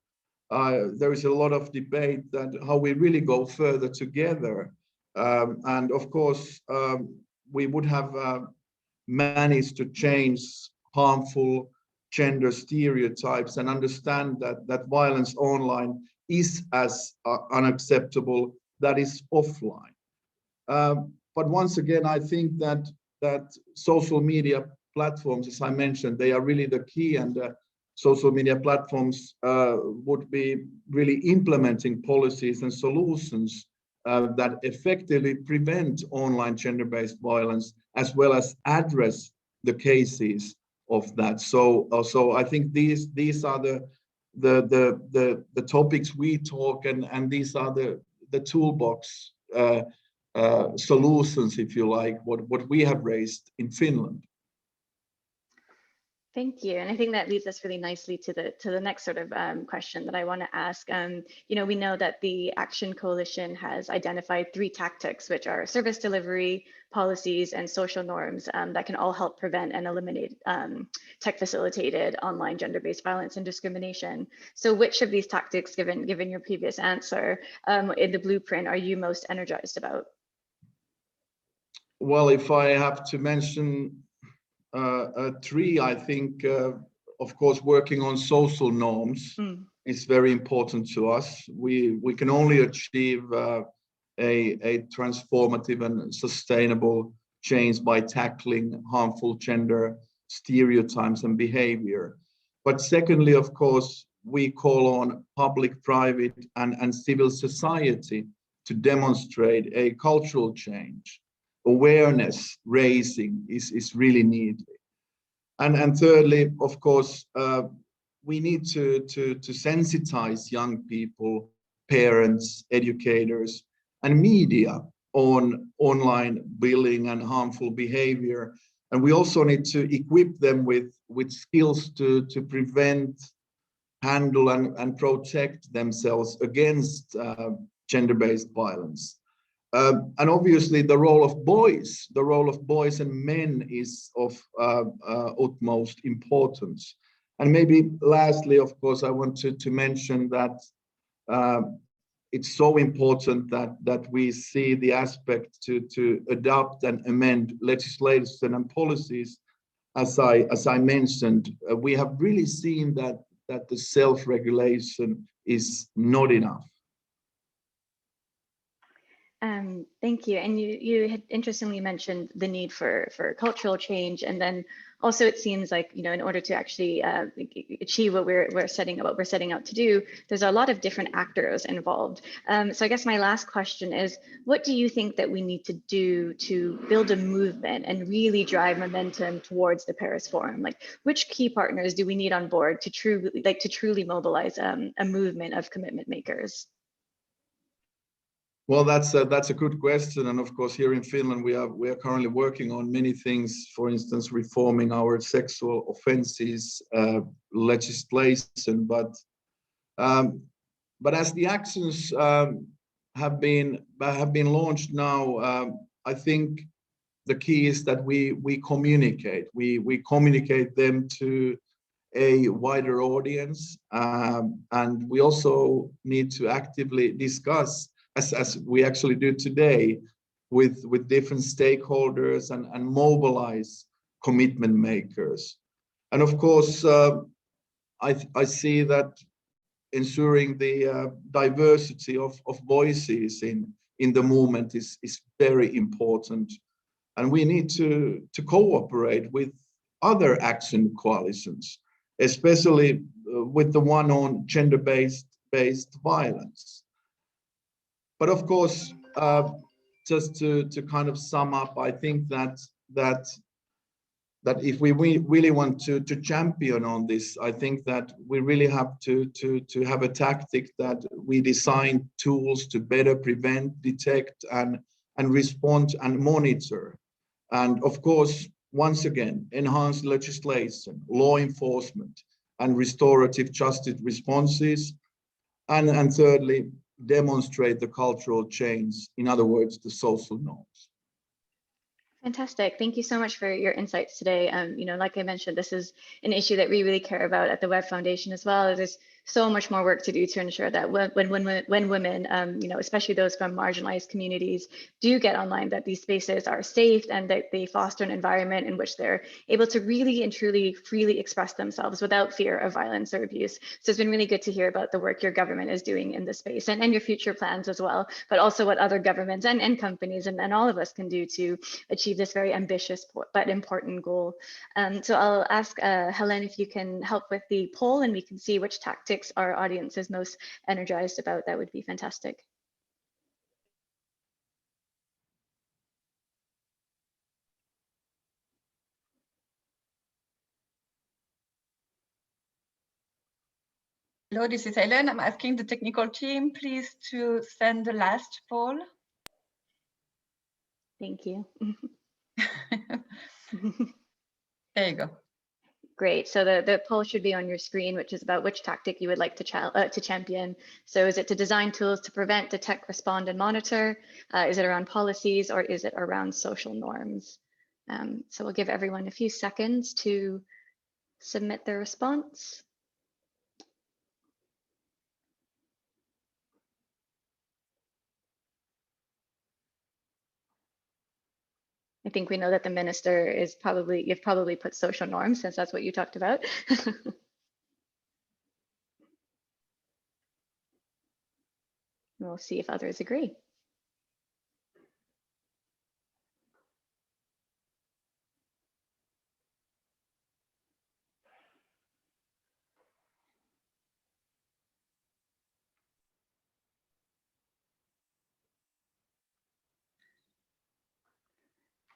there is a lot of debate that how we really go further together. And of course, we would have managed to change harmful gender stereotypes and understand that violence online is as unacceptable that is offline. But once again, I think that social media platforms, as I mentioned, they are really the key, and social media platforms would be really implementing policies and solutions that effectively prevent online gender-based violence, as well as address the cases of that. So I think these are the topics we talk, and these are the toolbox solutions, if you like, what we have raised in Finland. Thank you. And I think that leads us really nicely to the next sort of question that I want to ask. We know that the Action Coalition has identified 3 tactics, which are service delivery, policies, and social norms that can all help prevent and eliminate tech-facilitated online gender-based violence and discrimination. So which of these tactics, given your previous answer, in the blueprint are you most energized about? Well, if I have to mention 3, I think, of course, working on social norms is very important to us. We can only achieve a transformative and sustainable change by tackling harmful gender stereotypes and behavior. But secondly, of course, we call on public, private, and civil society to demonstrate a cultural change. Awareness raising is really needed. And thirdly, of course, we need to sensitize young people, parents, educators, and media on online bullying and harmful behavior. And we also need to equip them with skills to prevent, handle, and protect themselves against gender-based violence. And obviously the role of boys and men is of utmost importance. And maybe lastly, of course, I wanted to mention that it's so important that we see the aspect to adopt and amend legislation and policies. As I mentioned, we have really seen that the self-regulation is not enough. Thank you. And you had interestingly mentioned the need for cultural change, and then also it seems like, in order to actually achieve what we're setting out to do, there's a lot of different actors involved. So I guess my last question is, what do you think that we need to do to build a movement and really drive momentum towards the Paris Forum? Like, which key partners do we need on board to truly mobilize a movement of commitment makers? Well, that's a good question, and of course, here in Finland, we are currently working on many things. For instance, reforming our sexual offences legislation. But as the actions have been launched now, I think the key is that we communicate. We communicate them to a wider audience, and we also need to actively discuss, as we actually do today, with different stakeholders and mobilize commitment makers. And of course, I see that ensuring the diversity of voices in the movement is very important. And we need to cooperate with other action coalitions, especially with the one on gender-based violence. But of course, just to kind of sum up, I think that if we really want to champion on this, I think that we really have to have a tactic that we design tools to better prevent, detect, and respond and monitor. And of course, once again, enhance legislation, law enforcement, and restorative justice responses. And thirdly, demonstrate the cultural change, in other words, the social norms. Fantastic. Thank you so much for your insights today. Like I mentioned, this is an issue that we really care about at the Web Foundation as well. There's so much more work to do to ensure that when women, especially those from marginalized communities, do get online, that these spaces are safe and that they foster an environment in which they're able to really and truly freely express themselves without fear of violence or abuse. So it's been really good to hear about the work your government is doing in this space and your future plans as well, but also what other governments and companies and all of us can do to achieve this very ambitious but important goal. So I'll ask Helen if you can help with the poll and we can see which tactics our audience is most energized about. That would be fantastic. Hello, this is Helen. I'm asking the technical team, please, to send the last poll. Thank you. There you go. Great. So the poll should be on your screen, which is about which tactic you would like to champion. So is it to design tools to prevent, detect, respond, and monitor? Is it around policies, or is it around social norms? So we'll give everyone a few seconds to submit their response. I think we know that the minister is you've probably put social norms, since that's what you talked about. We'll see if others agree.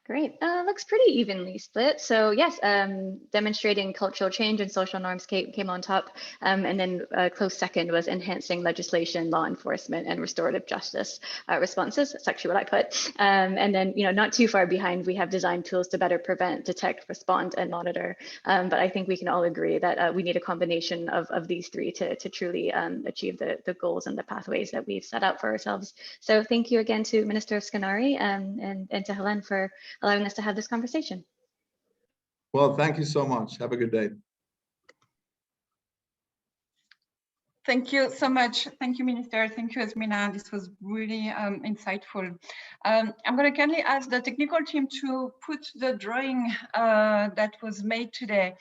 Great. Looks pretty evenly split. So yes, demonstrating cultural change and social norms came on top. And then a close second was enhancing legislation, law enforcement, and restorative justice responses. That's actually what I put. And then, not too far behind, we have design tools to better prevent, detect, respond, and monitor. But I think we can all agree that we need a combination of these three to truly achieve the goals and the pathways that we've set out for ourselves. So thank you again to Minister Skinnari and to Helen for allowing us to have this conversation. Well, thank you so much. Have a good day. Thank you so much. Thank you, Minister. Thank you, Azmina. This was really insightful. I'm going to kindly ask the technical team to put the drawing that was made today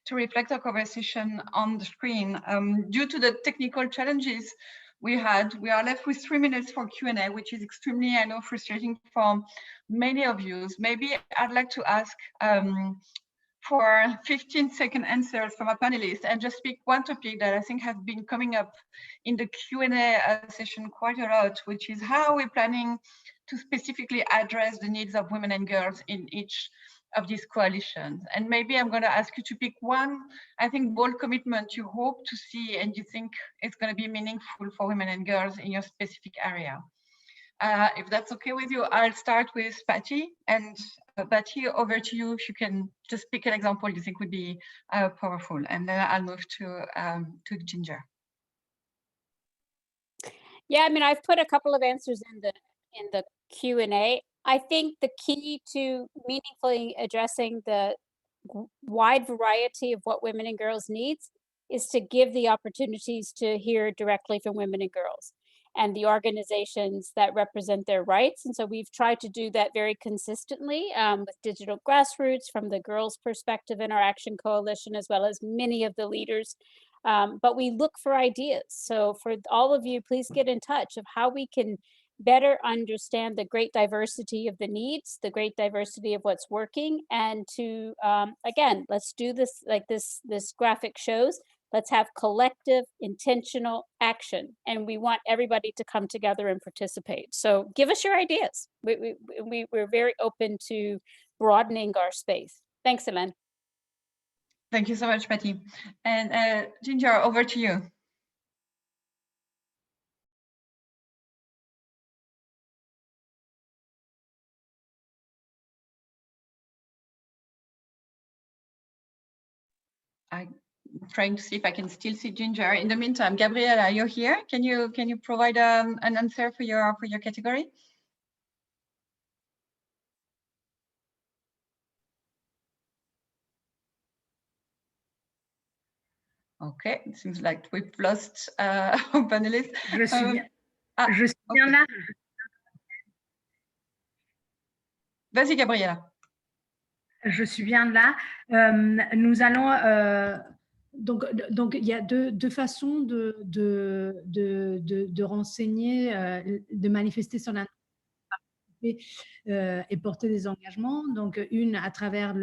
to reflect our conversation on the screen. Due to the technical challenges we are left with 3 minutes for Q&A, which is extremely, I know, frustrating for many of you. Maybe I'd like to ask for 15-second answers from our panelists and just pick one topic that I think has been coming up in the Q&A session quite a lot, which is how we're planning to specifically address the needs of women and girls in each of these coalitions. And maybe I'm going to ask you to pick one, I think, bold commitment you hope to see and you think it's going to be meaningful for women and girls in your specific area. If that's okay with you, I'll start with Patty. And Patty, over to you if you can just pick an example you think would be powerful. And then I'll move to Ginger. Yeah, I mean, I've put a couple of answers in the Q&A. I think the key to meaningfully addressing the wide variety of what women and girls needs is to give the opportunities to hear directly from women and girls and the organizations that represent their rights. And so we've tried to do that very consistently with digital grassroots from the girls' perspective in our Action Coalition, as well as many of the leaders. But we look for ideas. So for all of you, please get in touch of how we can better understand the great diversity of the needs, the great diversity of what's working, and to, again, let's do this like this graphic shows. Let's have collective, intentional action. And we want everybody to come together and participate. So give us your ideas. We're very open to broadening our space. Thanks, Helen. Thank you so much, Patty. And Ginger, over to you. I'm trying to see if I can still see Ginger. In the meantime, Gabriela, you're here. Can you provide an answer for your category? Okay, it seems like we've lost our panelists. Je suis bien là. Vas-y, Gabriela. Je suis bien là. Nous allons donc il y a deux façons de renseigner, de manifester son intérêt et porter des engagements. Donc une à travers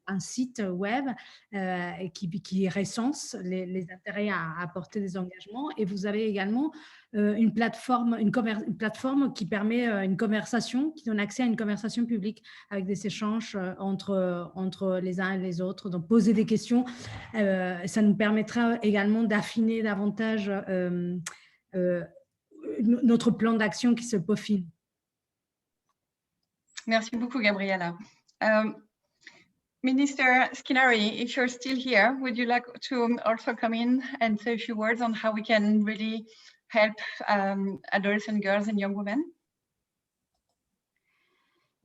un site web qui recense les intérêts à porter des engagements, et vous avez également une plateforme qui permet une conversation, qui donne accès à une conversation publique avec des échanges entre les uns et les autres. Donc poser des questions, ça nous permettra également d'affiner davantage notre plan d'action qui se peaufine. Merci beaucoup, Gabriela. Minister Skinnari, if you're still here, would you like to also come in and say a few words on how we can really help adolescent girls and young women?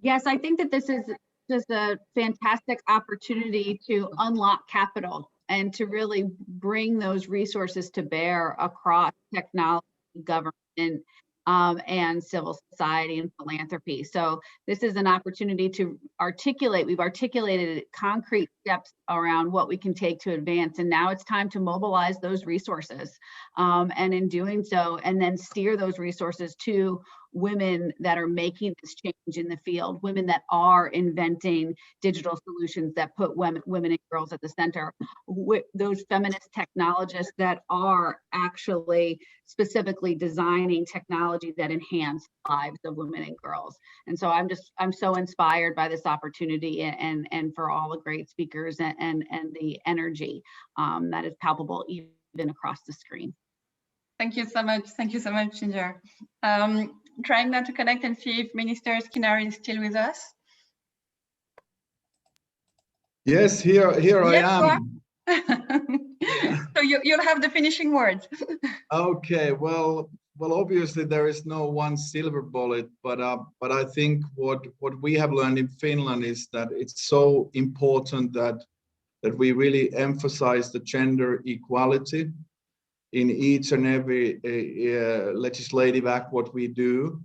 Yes, I think that this is just a fantastic opportunity to unlock capital and to really bring those resources to bear across technology, government, and civil society and philanthropy. So this is an opportunity to articulate, we've articulated concrete steps around what we can take to advance. And now it's time to mobilize those resources. And in doing so, and then steer those resources to women that are making this change in the field, women that are inventing digital solutions that put women and girls at the center, those feminist technologists that are actually specifically designing technology that enhance lives of women and girls. And so I'm so inspired by this opportunity and for all the great speakers and the energy that is palpable even across the screen. Thank you so much. Thank you so much, Ginger. Trying now to connect and see if Minister Skinnari is still with us. Yes, here yes, I am. So you'll have the finishing words. Okay, well, obviously there is no one silver bullet, but I think what we have learned in Finland is that it's so important that we really emphasize the gender equality in each and every legislative act what we do.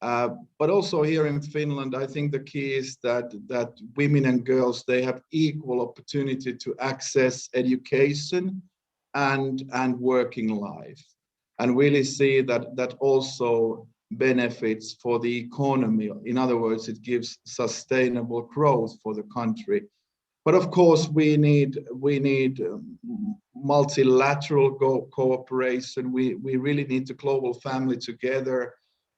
But also here in Finland, I think the key is that women and girls, they have equal opportunity to access education and working life, and really see that also benefits for the economy. In other words, it gives sustainable growth for the country. But of course, we need multilateral cooperation. We really need the global family together,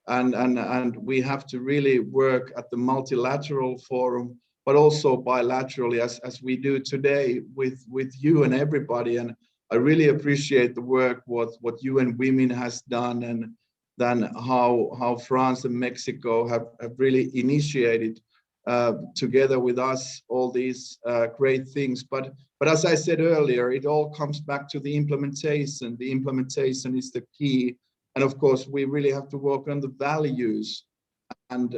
and we have to really work at the multilateral forum, but also bilaterally, as we do today with you and everybody. And I really appreciate the work what UN Women has done, and then how France and Mexico have really initiated together with us all these great things. But as I said earlier, it all comes back to the implementation. The implementation is the key. And of course, we really have to work on the values and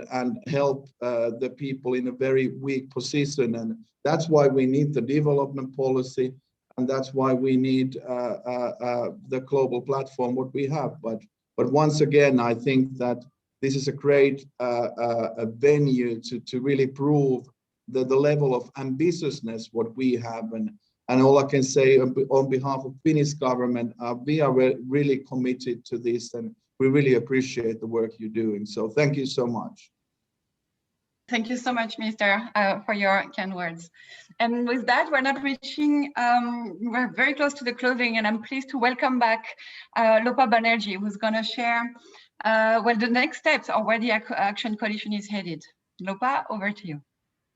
help the people in a very weak position. And that's why we need the development policy. And that's why we need the global platform, what we have. But once again, I think that this is a great venue to really prove the level of ambitiousness what we have. And all I can say on behalf of Finnish government, we are really committed to this, and we really appreciate the work you're doing. So thank you so much. Thank you so much, Minister, for your kind words. And with that, we're not reaching, we're very close to the closing, and I'm pleased to welcome back Lopa Banerjee, who's going to share well, the next steps or where the Action Coalition is headed. Lopa, over to you.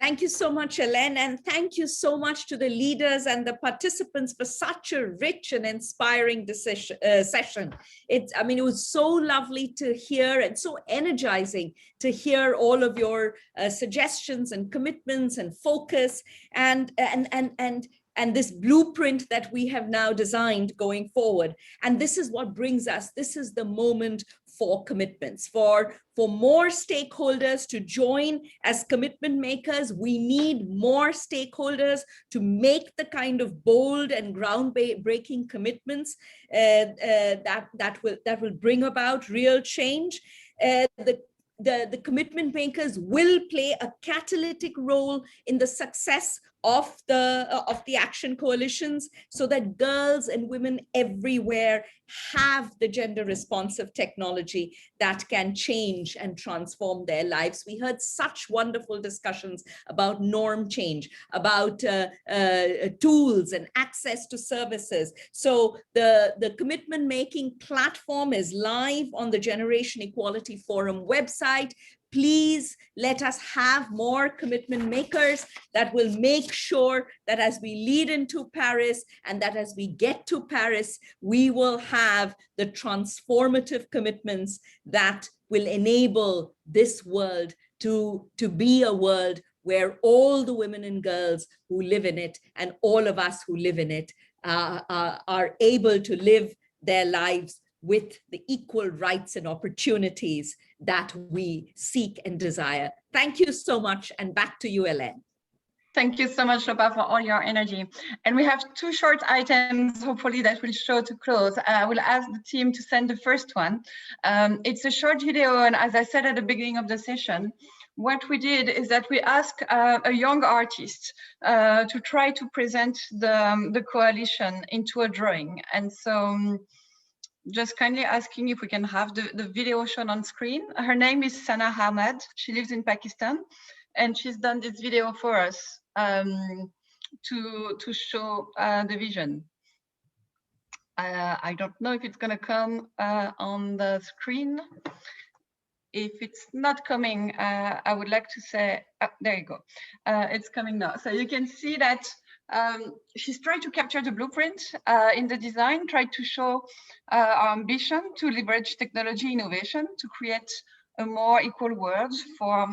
Thank you so much, Hélène, and thank you so much to the leaders and the participants for such a rich and inspiring session. It was so lovely to hear and so energizing to hear all of your suggestions and commitments and focus and this blueprint that we have now designed going forward. And this is what brings us, this is the moment for commitments, for more stakeholders to join as commitment makers. We need more stakeholders to make the kind of bold and groundbreaking commitments that will bring about real change. The commitment makers will play a catalytic role in the success of the action coalitions, so that girls and women everywhere have the gender responsive technology that can change and transform their lives. We heard such wonderful discussions about norm change, about tools and access to services. So the commitment making platform is live on the Generation Equality Forum website. Please let us have more commitment makers that will make sure that as we lead into Paris and that as we get to Paris, we will have the transformative commitments that will enable this world to be a world where all the women and girls who live in it and all of us who live in it are able to live their lives with the equal rights and opportunities that we seek and desire. Thank you so much, and back to you, Ellen. Thank you so much, Lopa, for all your energy. And we have 2 short items, hopefully, that will show to close. I will ask the team to send the first one. It's a short video, and as I said at the beginning of the session, what we did is that we asked a young artist to try to present the coalition into a drawing. And so just kindly asking if we can have the video shown on screen. Her name is Sana Ahmed. She lives in Pakistan, and she's done this video for us to show the vision. I don't know if it's going to come on the screen. If it's not coming, I would like to say, there you go. It's coming now. So you can see that she's trying to capture the blueprint in the design, tried to show our ambition to leverage technology innovation to create a more equal world for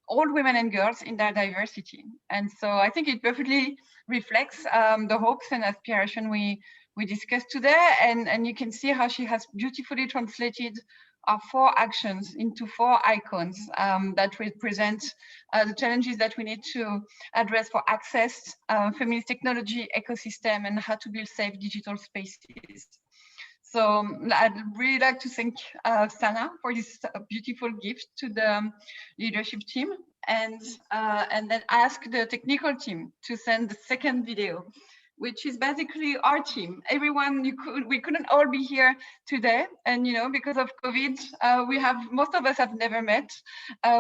all women and girls in their diversity. And so I think it perfectly reflects the hopes and aspiration we discussed today. And you can see how she has beautifully translated our 4 actions into 4 icons that represent the challenges that we need to address for access, feminist technology ecosystem, and how to build safe digital spaces. So I'd really like to thank Sana for this beautiful gift to the leadership team, and then ask the technical team to send the second video, which is basically our team. Everyone, we couldn't all be here today, and because of COVID, most of us have never met.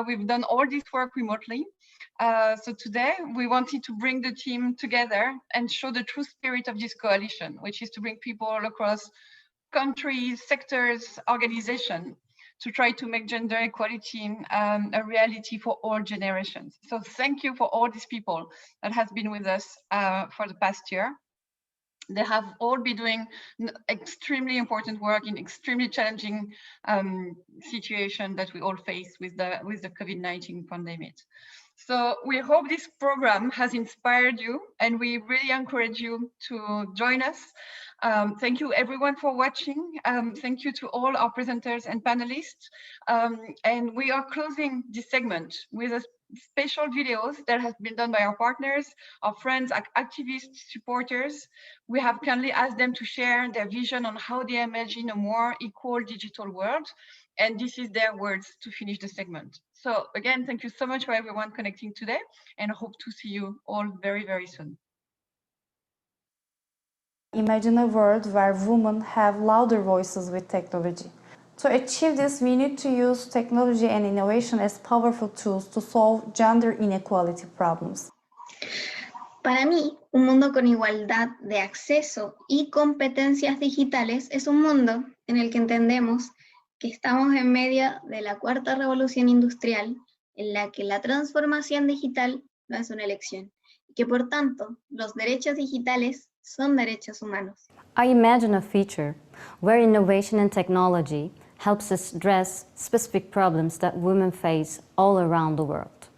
We've done all this work remotely. So today we wanted to bring the team together and show the true spirit of this coalition, which is to bring people across countries, sectors, organizations, to try to make gender equality a reality for all generations. So thank you for all these people that has been with us for the past year. They have all been doing extremely important work in extremely challenging situation that we all face with the COVID-19 pandemic. So we hope this program has inspired you, and we really encourage you to join us. Thank you everyone for watching. Thank you to all our presenters and panelists. And we are closing this segment with a special videos that has been done by our partners, our friends, activists, supporters. We have kindly asked them to share their vision on how they imagine a more equal digital world. And this is their words to finish the segment. So again, thank you so much for everyone connecting today, and hope to see you all very, very soon. Imagine a world where women have louder voices with technology. To achieve this, we need to use technology and innovation as powerful tools to solve gender inequality problems. Para mí, un mundo con igualdad de acceso y competencias digitales es un mundo en el que entendemos que estamos en medio de la cuarta revolución industrial, en la que la transformación digital no es una elección, y que por tanto los derechos digitales son derechos humanos. I imagine a future where innovation and technology helps us address specific problems that women face all around the world.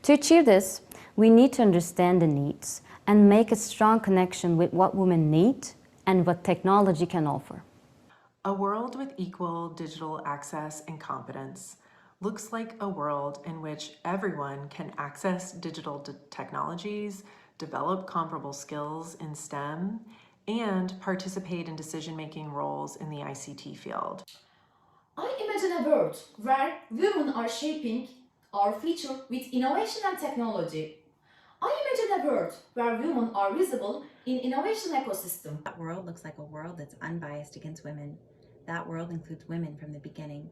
To achieve this, we need to understand the needs and make a strong connection with what women need and what technology can offer. A world with equal digital access and competence looks like a world in which everyone can access digital technologies, develop comparable skills in STEM, and participate in decision-making roles in the ICT field. I imagine a world where women are shaping our future with innovation and technology. I imagine a world where women are visible in innovation ecosystem. That world looks like a world that's unbiased against women. That world includes women from the beginning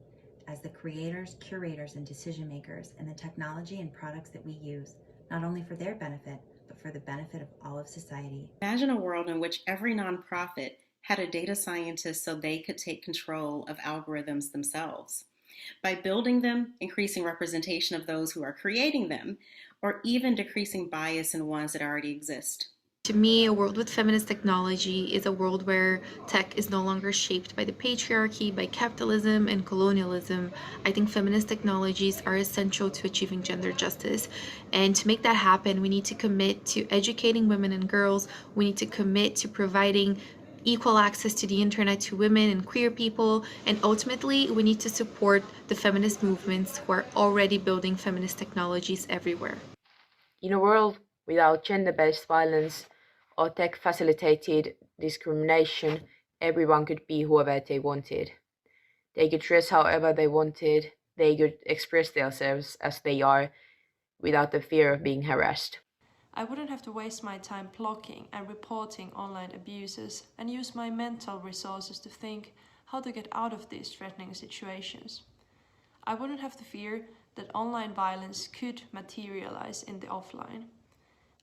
as the creators, curators, and decision makers in the technology and products that we use, not only for their benefit, but for the benefit of all of society. Imagine a world in which every nonprofit had a data scientist so they could take control of algorithms themselves. By building them, increasing representation of those who are creating them, or even decreasing bias in ones that already exist. To me, a world with feminist technology is a world where tech is no longer shaped by the patriarchy, by capitalism and colonialism. I think feminist technologies are essential to achieving gender justice. And to make that happen, we need to commit to educating women and girls. We need to commit to providing equal access to the internet to women and queer people. And ultimately, we need to support the feminist movements who are already building feminist technologies everywhere. In a world without gender-based violence or tech-facilitated discrimination, everyone could be whoever they wanted. They could dress however they wanted, they could express themselves as they are without the fear of being harassed. I wouldn't have to waste my time blocking and reporting online abuses and use my mental resources to think how to get out of these threatening situations. I wouldn't have to fear that online violence could materialize in the offline.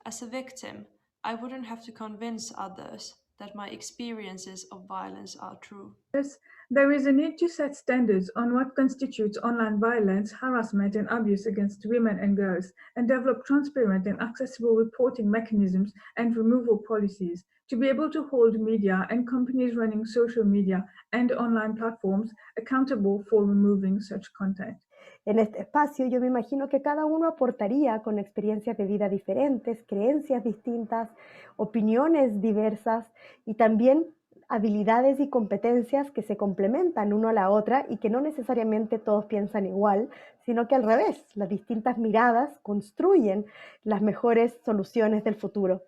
As a victim, I wouldn't have to convince others that my experiences of violence are true. Yes, there is a need to set standards on what constitutes online violence, harassment, and abuse against women and girls, and develop transparent and accessible reporting mechanisms and removal policies to be able to hold media and companies running social media and online platforms accountable for removing such content. En este espacio yo me imagino que cada uno aportaría con experiencias de vida diferentes, creencias distintas, opiniones diversas y también habilidades y competencias que se complementan uno a la otra y que no necesariamente todos piensan igual, sino que al revés, las distintas miradas construyen las mejores soluciones del futuro.